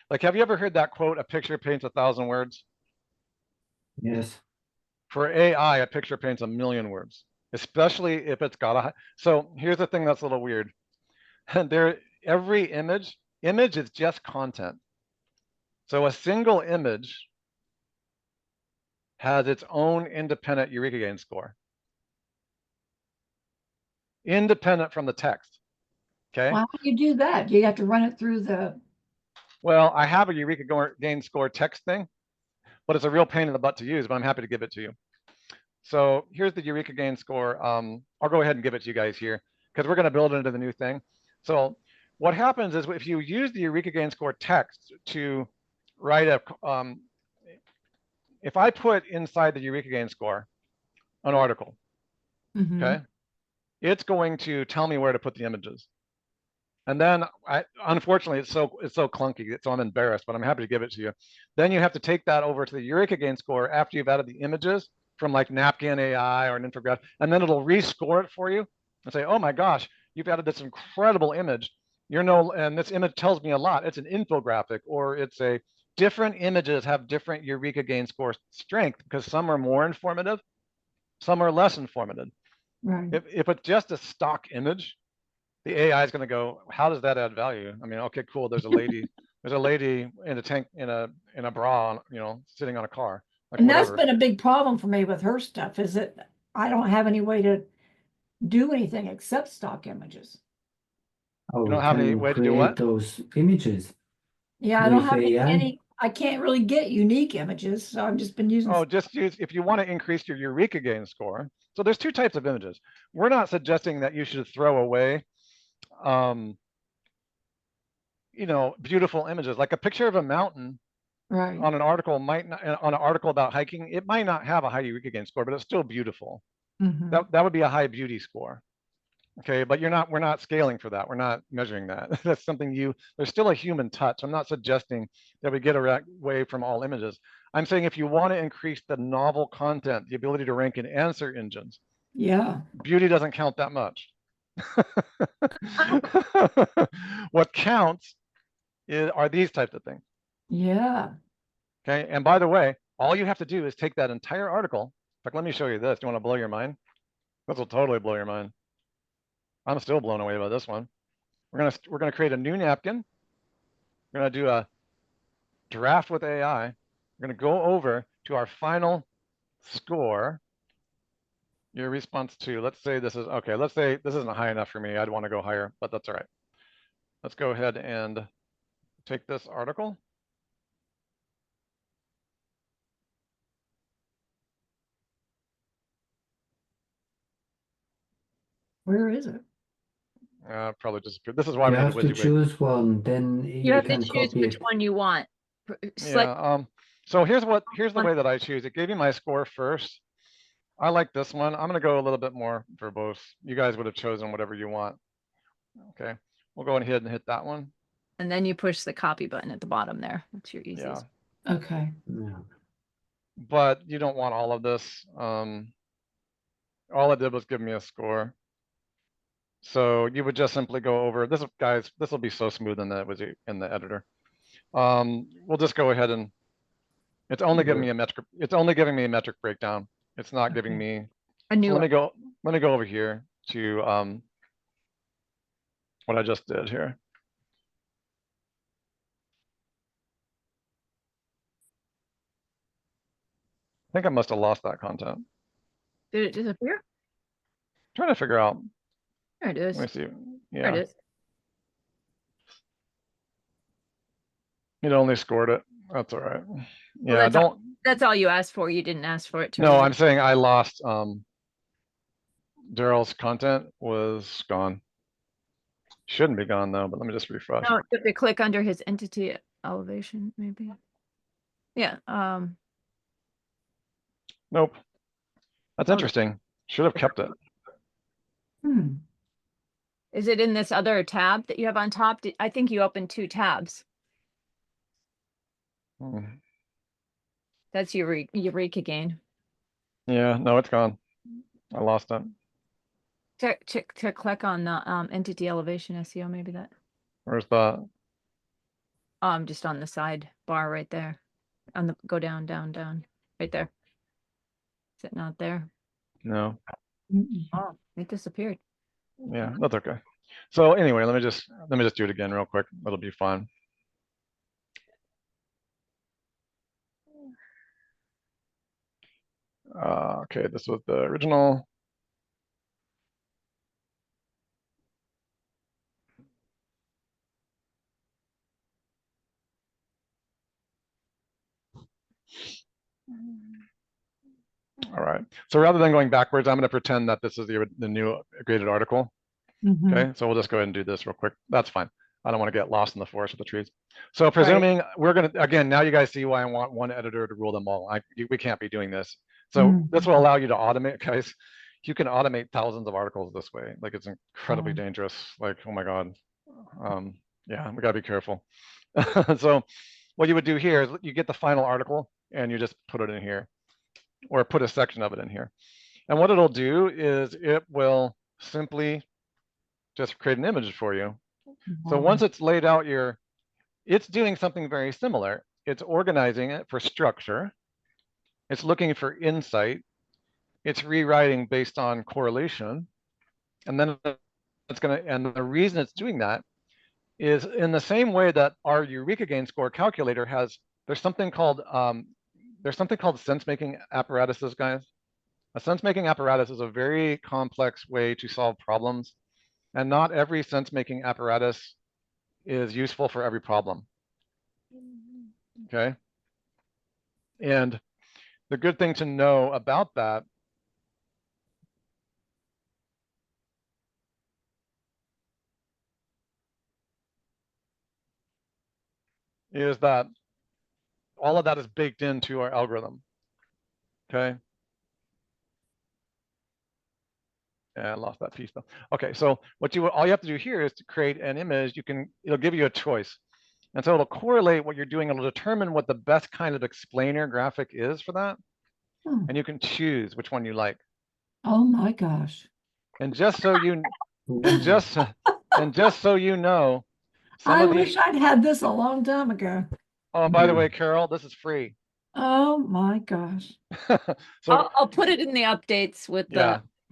Like, have you ever heard that quote, "A picture paints 1,000 words"? Yes. For AI, a picture paints 1,000,000 words, especially if it's got a, so here's the thing that's a little weird. Every image is just content. So a single image has its own independent Eureka gain score, independent from the text. Okay. Well, how do you do that? Do you have to run it through the? Well, I have a Eureka gain score text thing, but it's a real pain in the butt to use, but I'm happy to give it to you. So here's the Eureka gain score. I'll go ahead and give it to you guys here because we're going to build it into the new thing. So what happens is if you use the Eureka gain score text to write a, if I put inside the Eureka gain score an article, okay, it's going to tell me where to put the images. And then unfortunately, it's so clunky, so I'm embarrassed, but I'm happy to give it to you. Then you have to take that over to the Eureka gain score after you've added the images from like Napkin AI or an infographic, and then it'll rescore it for you and say, oh my gosh, you've added this incredible image. And this image tells me a lot. It's an infographic, or it's a different images have different Eureka gain score strength because some are more informative, some are less informative. Right. If it's just a stock image, the AI is going to go, how does that add value? I mean, okay, cool. There's a lady, in a tank, in a bra, sitting on a car. Like, and whatever. That's been a big problem for me with her stuff, is that I don't have any way to do anything except stock images. Oh, You don't have any way to do what? Those images. Yeah, I don't With have AI? any, I can't really get unique images, so I've just been using. Oh, just use, if you want to increase your Eureka gain score. So there's two types of images. We're not suggesting that you should throw away, beautiful images. Like a picture of a mountain right. on an article on an article about hiking, it might not have a high Eureka gain score, but it's still beautiful. That would be a high beauty score. Okay, but we're not scaling for that. We're not measuring that. That's something there's still a human touch. I'm not suggesting that we get away from all images. I'm saying if you want to increase the novel content, the ability to rank in answer engines, yeah, beauty doesn't count that much. What counts are these types of things. yeah. Okay, and by the way, all you have to do is take that entire article. In fact, let me show you this. Do you want to blow your mind? This will totally blow your mind. I'm still blown away by this one. We're gonna create a new napkin. We're gonna do a draft with AI. We're gonna go over to our final score. Your response to, let's say this is okay. Let's say this isn't high enough for me. I'd want to go higher, but that's all right. Let's go ahead and take this article. Where is it? Probably disappeared. This is why You we need have a to WYSIWYG. choose one, then You have to can choose copy which it. one you want. Yeah. So here's the way that I choose. It gave me my score first. I like this one. I'm gonna go a little bit more verbose. You guys would have chosen whatever you want. Okay, we'll go ahead and hit that one. And then you push the copy button at the bottom there. That's your easiest. Yeah. Okay. Yeah. but you don't want all of this. All it did was give me a score. So you would just simply go over this, guys. This will be so smooth in the in the editor. We'll just go ahead and it's only giving me a metric. It's only giving me a metric breakdown. It's not giving me. A So new let me go over here to what I just did here. I think I must have lost that content. Did it disappear? Trying to figure out. There it is. Let me see. There it Yeah, is. it only scored it. That's all right. Yeah, that's don't. That's all you asked for. You didn't ask for it to. No, I'm saying I lost. Daryl's content was gone. Shouldn't be gone though, but let me just refresh. No, you have to click under his entity elevation, maybe. Yeah. Nope. That's Oh. interesting. Should have kept it. Is it in this other tab that you have on top? I think you opened 2 tabs. That's Eureka gain. Yeah, no, it's gone. I lost it. To click on the entity elevation SEO, maybe that. Where's that? Just on the side bar right there. On the go down, down, down, right there. Is it not there? No. Oh, it disappeared. Yeah, that's okay. So anyway, let me just do it again real quick. It'll be fun. Okay, this was the original. All right. So rather than going backwards, I'm going to pretend that this is the new graded article. Okay, so we'll just go ahead and do this real quick. That's fine. I don't want to get lost in the forest with the trees. So presuming we're going to, again, now you guys see why I want one editor to rule them all. We can't be doing this. So this will allow you to automate, guys. You can automate thousands of articles this way. Like it's incredibly dangerous. Like, oh my God. Yeah, we gotta be careful. So what you would do here is you get the final article and you just put it in here or put a section of it in here. And what it'll do is it will simply just create an image for you. So once it's laid out it's doing something very similar. It's organizing it for structure. It's looking for insight. It's rewriting based on correlation. And then and the reason it's doing that is in the same way that our Eureka gain score calculator there's something called sense-making apparatuses, guys. A sense-making apparatus is a very complex way to solve problems. And not every sense-making apparatus is useful for every problem. Okay. And the good thing to know about that is that all of that is baked into our algorithm. Okay. And I lost that piece though. Okay, so all you have to do here is to create an image. It'll give you a choice. And so it'll correlate what you're doing. It'll determine what the best kind of explainer graphic is for that. And you can choose which one you like. Oh my gosh. And just so you so you know, I wish I'd had this a long time ago. Oh, by the way, Carol, this is free. Oh my gosh. So I'll put it in the updates with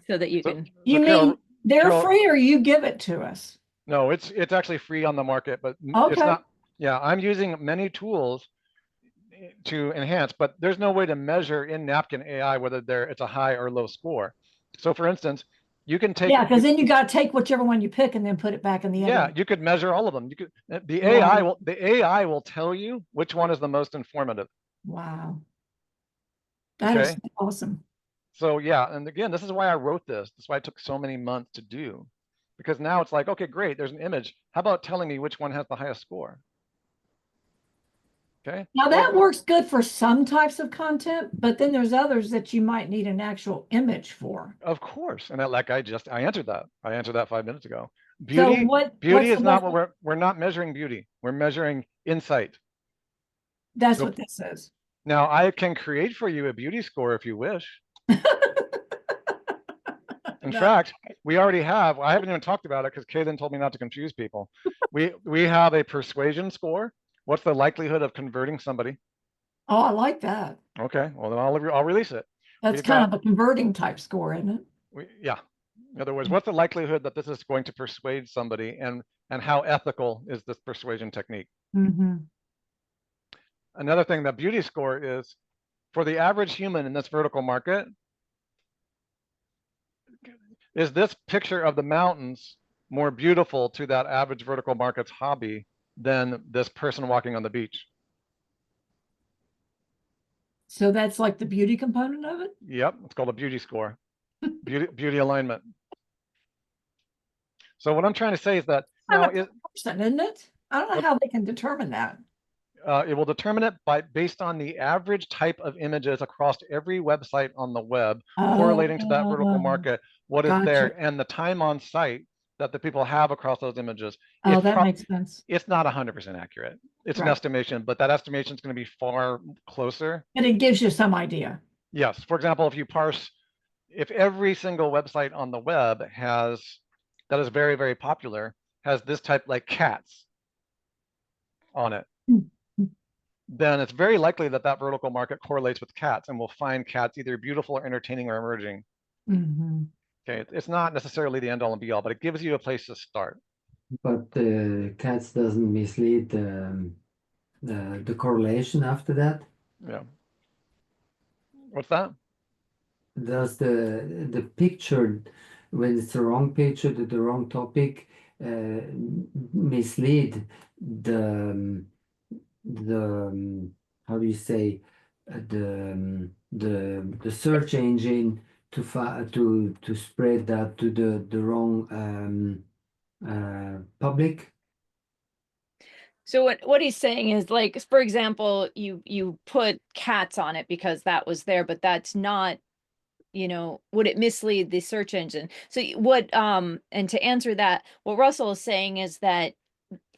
so that you can. You mean they're free or you give it to us? No, it's actually free on the market, but it's not. Yeah, I'm using many tools to enhance, but there's no way to measure in Napkin AI whether it's a high or low score. So for instance, you can take. Yeah, because then you got to take whichever one you pick and then put it back in the editor. Yeah, you could measure all of them. The AI will tell you which one is the most informative. Wow. That is awesome. So yeah, and again, this is why I wrote this. This is why it took so many months to do. Because now it's like, okay, great, there's an image. How about telling me which one has the highest score? Okay. Now that works good for some types of content, but then there's others that you might need an actual image for. Of course. And I answered that. I answered that 5 minutes ago. Beauty, so beauty is not what we're not measuring beauty. We're measuring insight. That's what this is. Now I can create for you a beauty score if you wish. In No. fact, we already have, I haven't even talked about it because Kaylin told me not to confuse people. We have a persuasion score. What's the likelihood of converting somebody? Oh, I like that. Okay, well then I'll release it. That's We've kind got, of a converting type score, isn't it? yeah. In other words, what's the likelihood that this is going to persuade somebody, and how ethical is this persuasion technique? Mm-hmm. Another thing that beauty score is, for the average human in this vertical market, is this picture of the mountains more beautiful to that average vertical market's hobby than this person walking on the beach? So that's like the beauty component of it? Yep, it's called a beauty score, beauty alignment. So what I'm trying to say is that Kind now of person, isn't it? I don't know how they can determine that. it will determine it based on the average type of images across every website on the web, correlating to that vertical market, what is there, and the time on site that the people have across those images. Oh, that makes sense. It's not 100% accurate. It's an estimation, but that estimation is going to be far closer. And it gives you some idea. Yes. For example, if you parse, if every single website on the web that is very, very popular, has this type, like cats on it, then it's very likely that that vertical market correlates with cats, and we'll find cats either beautiful or entertaining or emerging. Mm-hmm. Okay, it's not necessarily the end all and be all, but it gives you a place to start. But cats doesn't mislead the correlation after that. Yeah. What's that? Does the picture, when it's the wrong picture to the wrong topic, mislead the how do you say, the search engine to spread that to the wrong public? So what he's saying is, like, for example, you put cats on it because that was there, but that's not, would it mislead the search engine? So what, and to answer that, what Russell is saying is that,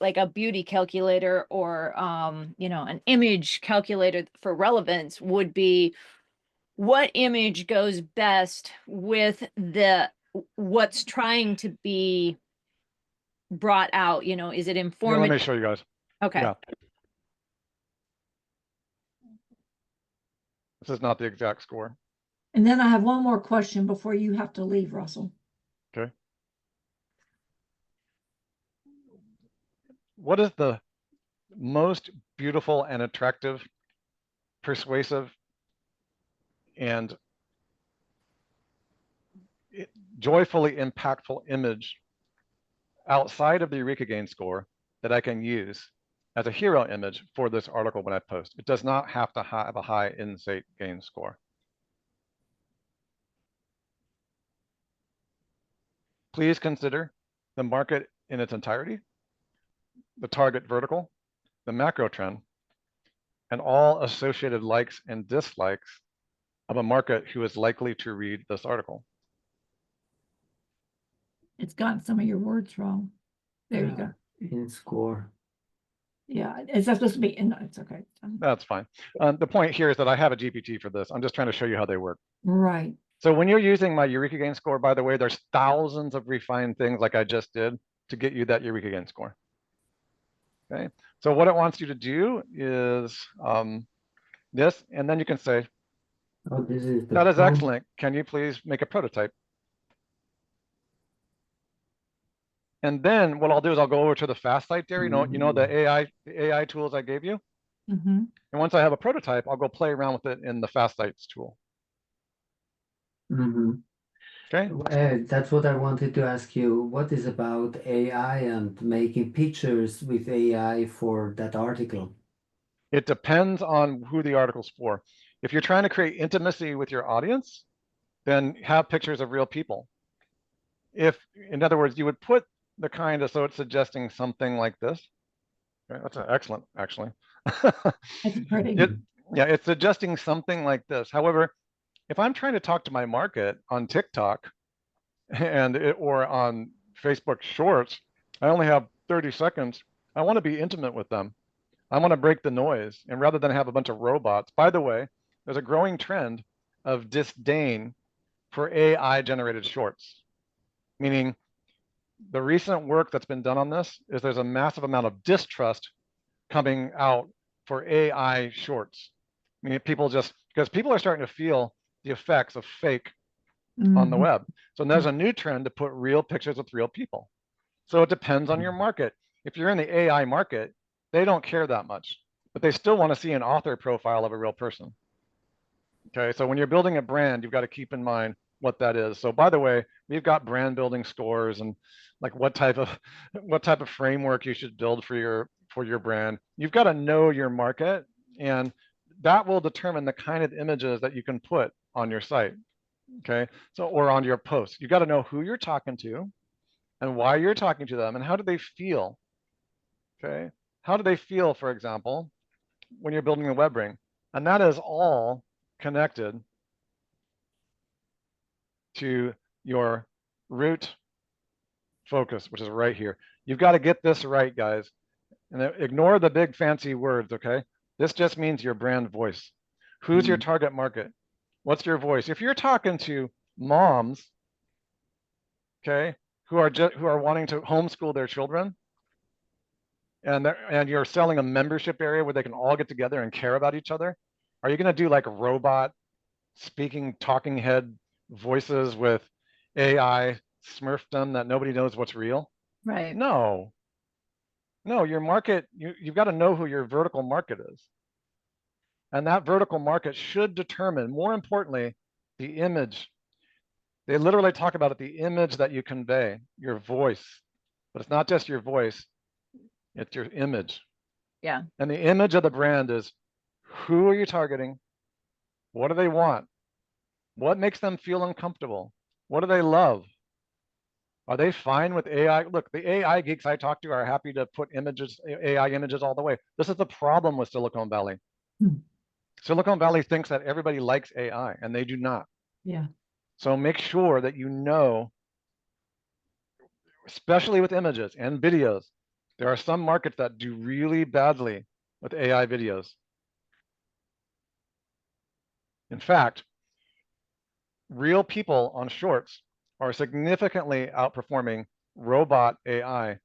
like, a beauty calculator or, an image calculator for relevance would be, what image goes best with what's trying to be brought out? Is it Yeah, informative? let me show you guys. Okay. Yeah. This is not the exact score. And then I have one more question before you have to leave, Russell. Okay. What is the most beautiful and attractive, persuasive, and joyfully impactful image outside of the Eureka gain score that I can use as a hero image for this article when I post? It does not have to have a high in-site gain score. Please consider the market in its entirety, the target vertical, the macro trend, and all associated likes and dislikes of a market who is likely to read this article. It's gotten some of your words wrong. There you go. In score. Yeah, is that supposed to be in? It's okay. That's fine. The point here is that I have a GPT for this. I'm just trying to show you how they work. Right. So when you're using my Eureka gain score, by the way, there's thousands of refined things like I just did to get you that Eureka gain score. Okay. So what it wants you to do is this, and then you can say, oh, this is that is excellent. Can you please make a prototype? And then what I'll do is I'll go over to the fast site there, the AI tools I gave you. Mm-hmm. And once I have a prototype, I'll go play around with it in the fast sites tool. Mm-hmm. Okay. That's what I wanted to ask you. What is about AI and making pictures with AI for that article? It depends on who the article's for. If you're trying to create intimacy with your audience, then have pictures of real people. If, in other words, you would put the kind of, so it's suggesting something like this. Okay, that's excellent, actually. That's pretty. Yeah, it's suggesting something like this. However, if I'm trying to talk to my market on TikTok or on Facebook Shorts, I only have 30 seconds. I want to be intimate with them. I want to break the noise. And rather than have a bunch of robots, by the way, there's a growing trend of disdain for AI generated shorts, meaning the recent work that's been done on this is there's a massive amount of distrust coming out for AI shorts. I mean, because people are starting to feel the effects of fake on the web. So there's a new trend to put real pictures with real people. So it depends on your market. If you're in the AI market, they don't care that much, but they still want to see an author profile of a real person. Okay, so when you're building a brand, you've got to keep in mind what that is. So by the way, we've got brand building scores and like what type of framework you should build for your brand. You've got to know your market, and that will determine the kind of images that you can put on your site. Okay, so or on your posts. You got to know who you're talking to and why you're talking to them and how do they feel. Okay, how do they feel, for example, when you're building a web ring? And that is all connected to your root focus, which is right here. You've got to get this right, guys. And ignore the big fancy words, okay? This just means your brand voice. Who's your target market? What's your voice? If you're talking to moms, okay, who are wanting to homeschool their children, and you're selling a membership area where they can all get together and care about each other, are you going to do like robot speaking talking head voices with AI smurfdom that nobody knows what's real? Right. No, your market, you've got to know who your vertical market is. And that vertical market should determine, more importantly, the image. They literally talk about it, the image that you convey, your voice. But it's not just your voice, it's your image. Yeah. And the image of the brand is, who are you targeting? What do they want? What makes them feel uncomfortable? What do they love? Are they fine with AI? Look, the AI geeks I talk to are happy to put images, AI images all the way. This is the problem with Silicon Valley. Silicon Valley thinks that everybody likes AI, and they do not. Yeah. So make sure that you know, especially with images and videos, there are some markets that do really badly with AI videos. In fact, real people on shorts are significantly outperforming robot AI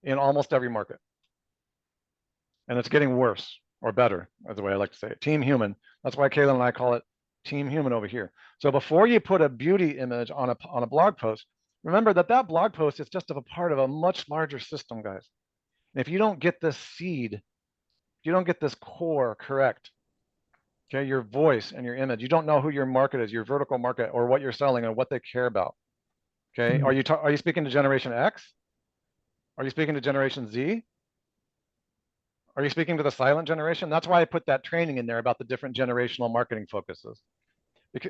in almost every market. And it's getting worse or better, as the way I like to say it. Team human. That's why Kayla and I call it team human over here. So before you put a beauty image on a blog post, remember that blog post is just a part of a much larger system, guys. And if you don't get this seed, if you don't get this core correct, okay, your voice and your image, you don't know who your market is, your vertical market, or what you're selling and what they care about. Okay, are you speaking to Generation X? Are you speaking to Generation Z? Are you speaking to the silent generation? That's why I put that training in there about the different generational marketing focuses.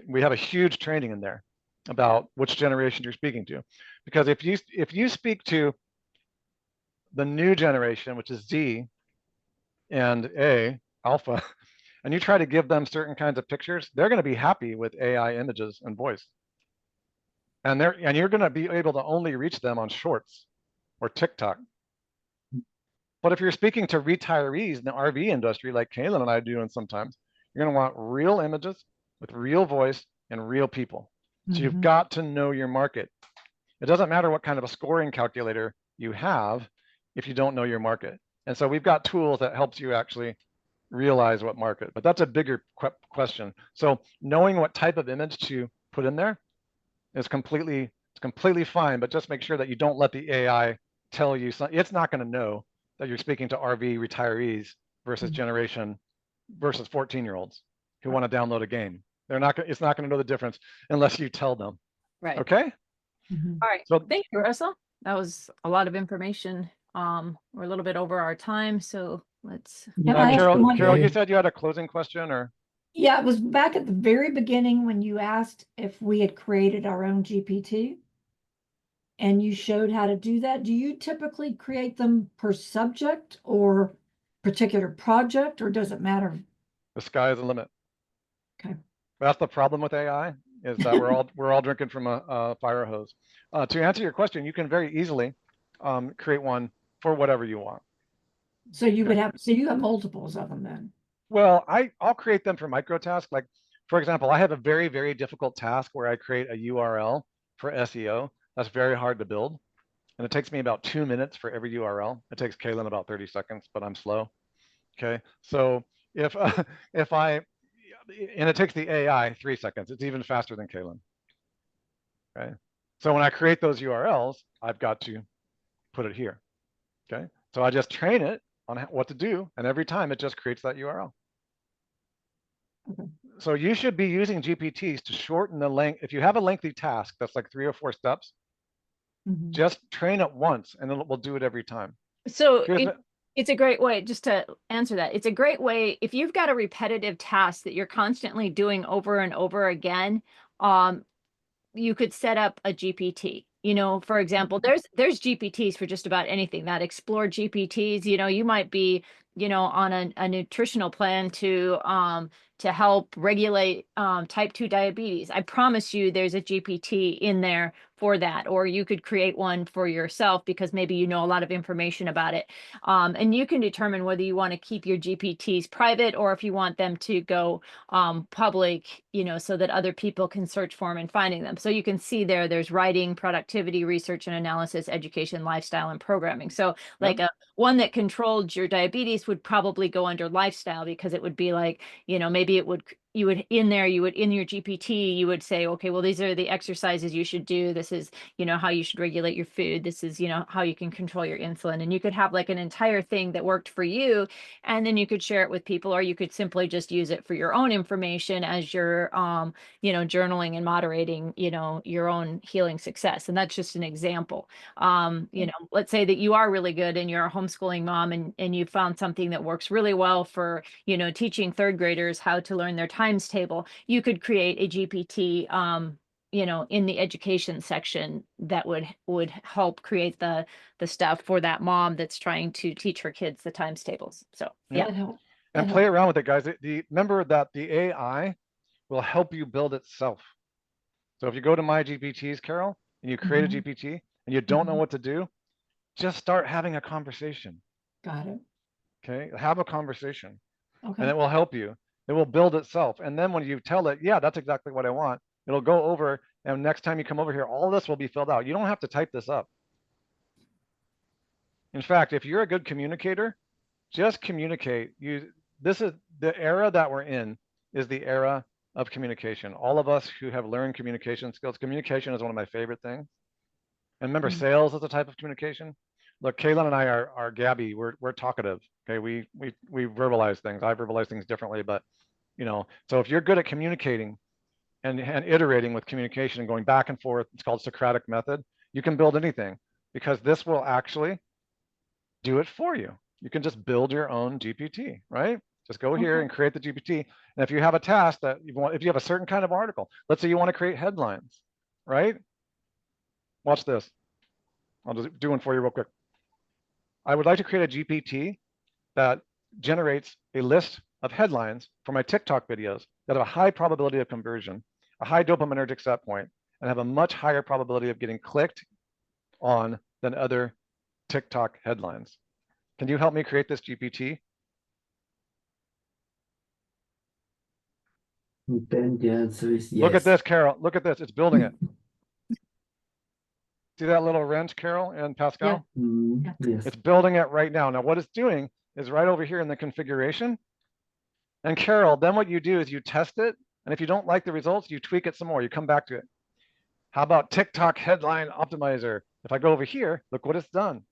We have a huge training in there about which generation you're speaking to. Because if you speak to the new generation, which is Z and A, alpha, and you try to give them certain kinds of pictures, they're going to be happy with AI images and voice. And you're going to be able to only reach them on shorts or TikTok. But if you're speaking to retirees in the RV industry, like Kaylin and I do, and sometimes, you're going to want real images with real voice and real people. So you've got to know your market. It doesn't matter what kind of a scoring calculator you have if you don't know your market. And so we've got tools that helps you actually realize what market, but that's a bigger question. So knowing what type of image to put in there is completely fine, but just make sure that you don't let the AI tell you something. It's not going to know that you're speaking to RV retirees versus generation versus 14-year-olds who want to download a game. It's not going to know the difference unless you tell them. Right. Okay. All right. So thank you, Russell. That was a lot of information. We're a little bit over our time, so let's. Carol, you said you had a closing question, or? Yeah, it was back at the very beginning when you asked if we had created our own GPT and you showed how to do that. Do you typically create them per subject or particular project, or does it matter? The sky is the limit. Okay. That's the problem with AI, is that we're all drinking from a fire hose. To answer your question, you can very easily create one for whatever you want. So you would have, so you have multiples of them then. Well, I'll create them for micro tasks. Like, for example, I have a very, very difficult task where I create a URL for SEO. That's very hard to build. And it takes me about 2 minutes for every URL. It takes Kaylin about 30 seconds, but I'm slow. Okay. So if, and it takes the AI 3 seconds. It's even faster than Kaylin. Okay. So when I create those URLs, I've got to put it here. Okay. So I just train it on what to do. And every time it just creates that URL. Okay. So you should be using GPTs to shorten the length. If you have a lengthy task that's like 3 or 4 steps, just train it once and it will do it every time. So it's a great way, just to answer that, it's a great way if you've got a repetitive task that you're constantly doing over and over again, you could set up a GPT. You know, for example, there's GPTs for just about anything. That Explore GPTs, you know, you might be, you know, on a nutritional plan to help regulate type 2 diabetes. I promise you there's a GPT in there for that, or you could create one for yourself because maybe you know a lot of information about it. And you can determine whether you want to keep your GPTs private or if you want them to go public, you know, so that other people can search for them and finding them. So you can see there's writing, productivity, research and analysis, education, lifestyle, and programming. So like one that controlled your diabetes would probably go under lifestyle because it would be like, you know, maybe it would, you would in your GPT, you would say, okay, well, these are the exercises you should do. This is, you know, how you should regulate your food. This is, you know, how you can control your insulin. And you could have like an entire thing that worked for you. And then you could share it with people, or you could simply just use it for your own information as you're, you know, journaling and moderating, you know, your own healing success. And that's just an example. You know, let's say that you are really good and you're a homeschooling mom and you found something that works really well for, you know, teaching third graders how to learn their times table. You could create a GPT, you know, in the education section that would help create the stuff for that mom that's trying to teach her kids the times tables. So yeah. And play around with it, guys. Remember that the AI will help you build itself. So if you go to my GPTs, Carol, and you create a GPT and you don't know what to do, just start having a conversation. Got it. Okay, have a conversation. Okay. And it will help you. It will build itself. And then when you tell it, yeah, that's exactly what I want, it'll go over. And next time you come over here, all this will be filled out. You don't have to type this up. In fact, if you're a good communicator, just communicate. This is the era that we're in, is the era of communication. All of us who have learned communication skills, communication is one of my favorite things. And remember, sales is a type of communication. Look, Kaylin and I are Gabby. We're talkative. Okay, we verbalize things. I verbalize things differently, but you know. So if you're good at communicating and iterating with communication and going back and forth, it's called Socratic method. You can build anything because this will actually do it for you. You can just build your own GPT, right? Just go here and create the GPT. And if you have a task that you want, if you have a certain kind of article, let's say you want to create headlines, right? Watch this. I'll just do one for you real quick. I would like to create a GPT that generates a list of headlines for my TikTok videos that have a high probability of conversion, a high dopaminergic set point, and have a much higher probability of getting clicked on than other TikTok headlines. Can you help me create this GPT? Then the answer is yes. Look at this, Carol. Look at this. It's building it. See that little wrench, Carol and Pascal? Yes. It's building it right now. Now, what it's doing is right over here in the configuration. And Carol, then what you do is you test it. And if you don't like the results, you tweak it some more. You come back to it. How about TikTok headline optimizer? If I go over here, look what it's done.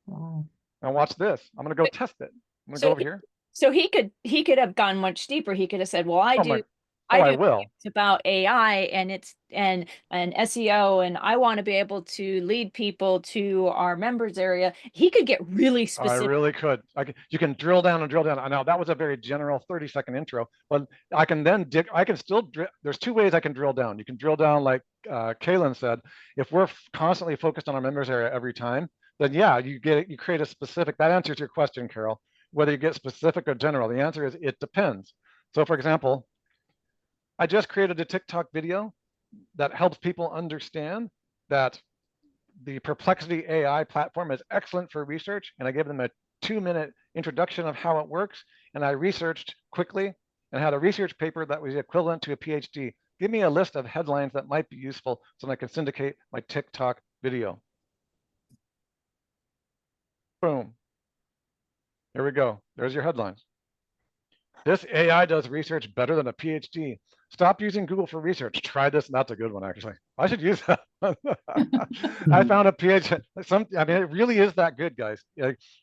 Wow. Now watch this. I'm going to go test it. I'm going to go over here. So he could have gone much deeper. He could have said, well, I do will. It's about AI and it's and SEO, and I want to be able to lead people to our members area. He could get really specific. I really could. You can drill down and drill down. I know that was a very general 30-second intro, but I can then dig. I can still. There's two ways I can drill down. You can drill down like Kaylin said. If we're constantly focused on our members area every time, then yeah, you create a specific. That answers your question, Carol. Whether you get specific or general, the answer is it depends. So, for example, I just created a TikTok video that helps people understand that the Perplexity AI platform is excellent for research, and I gave them 2-minute introduction of how it works, and I researched quickly and had a research paper that was equivalent to a PhD. Give me a list of headlines that might be useful so that I can syndicate my TikTok video. Boom. Here we go. There's your headlines. This AI does research better than a PhD. Stop using Google for research. Try this. That's a good one, actually. I should use that. I found a PhD. I mean, it really is that good, guys.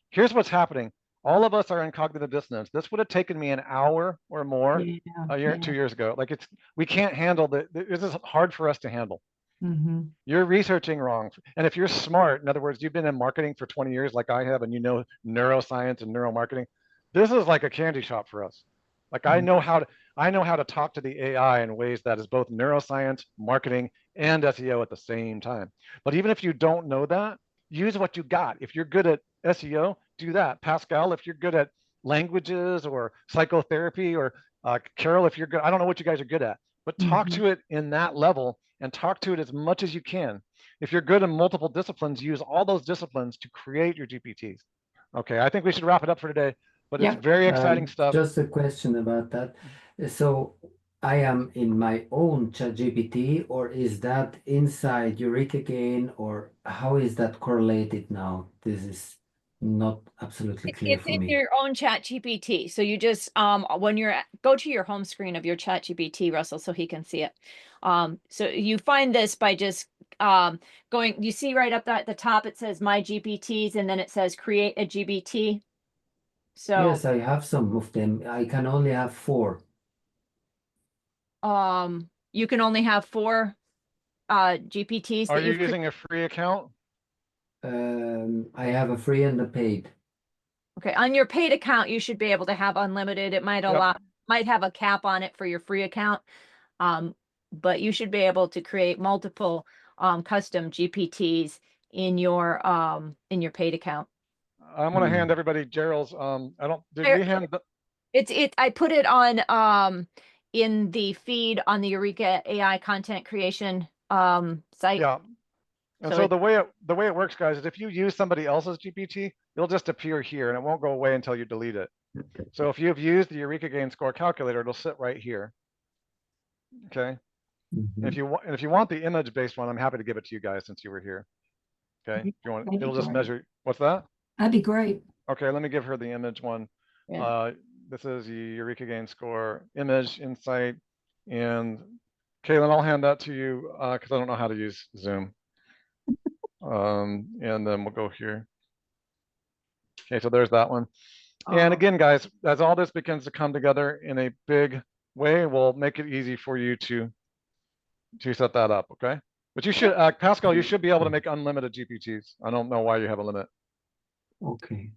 Here's what's happening. All of us are in cognitive dissonance. This would have taken me an hour or more a year, 2 years ago. Like we can't handle this is hard for us to handle. You're researching wrong. And if you're smart, in other words, you've been in marketing for 20 years like I have, and you know neuroscience and neuromarketing, this is like a candy shop for us. Like I know how to talk to the AI in ways that is both neuroscience, marketing, and SEO at the same time. But even if you don't know that, use what you got. If you're good at SEO, do that. Pascal, if you're good at languages or psychotherapy, or Carol, if you're good, I don't know what you guys are good at, but talk to it in that level and talk to it as much as you can. If you're good in multiple disciplines, use all those disciplines to create your GPTs. Okay, I think we should wrap it up for today, but it's very exciting stuff. Just a question about that. So I am in my own ChatGPT, or is that inside Eureka again, or how is that correlated now? This is not absolutely clear for me. It's in your own ChatGPT. So you just when you're go to your home screen of your ChatGPT, Russell, so he can see it. So you find this by just going. You see right up at the top it says My GPTs, and then it says Create a GPT. So yes, I have some of them. I can only have 4. You can only have 4 GPTs. Are you using a free account? I have a free and a paid. Okay, on your paid account, you should be able to have unlimited. It might might have a cap on it for your free account, but you should be able to create multiple custom GPTs in your paid account. I'm going to hand everybody Gerald's. Did we hand the... I put it on in the feed on the Eureka AI content creation site. Yeah. And so the way it works, guys, is if you use somebody else's GPT, it'll just appear here and it won't go away until you delete it. So if you've used the Eureka Gain Score calculator, it'll sit right here. Okay. And if you want the image-based one, I'm happy to give it to you guys since you were here. Okay. If you want, it'll just measure. What's that? That'd be great. Okay, let me give her the image one. Yeah. This is the Eureka Gain Score image insight. And Kaylin, I'll hand that to you because I don't know how to use Zoom. And then we'll go here. Okay, so there's that one. And again, guys, as all this begins to come together in a big way, we'll make it easy for you to set that up, okay? But you should, Pascal, you should be able to make unlimited GPTs. I don't know why you have a limit. Okay.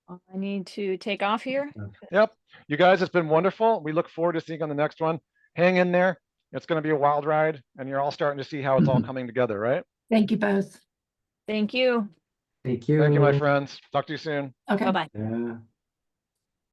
I need to take off here. Yep. You guys, it's been wonderful. We look forward to seeing you on the next one. Hang in there. It's going to be a wild ride, and you're all starting to see how it's all coming together, right? Thank you both. Thank you. Thank you. Thank you, my friends. Talk to you soon. Okay. Bye-bye. Yeah.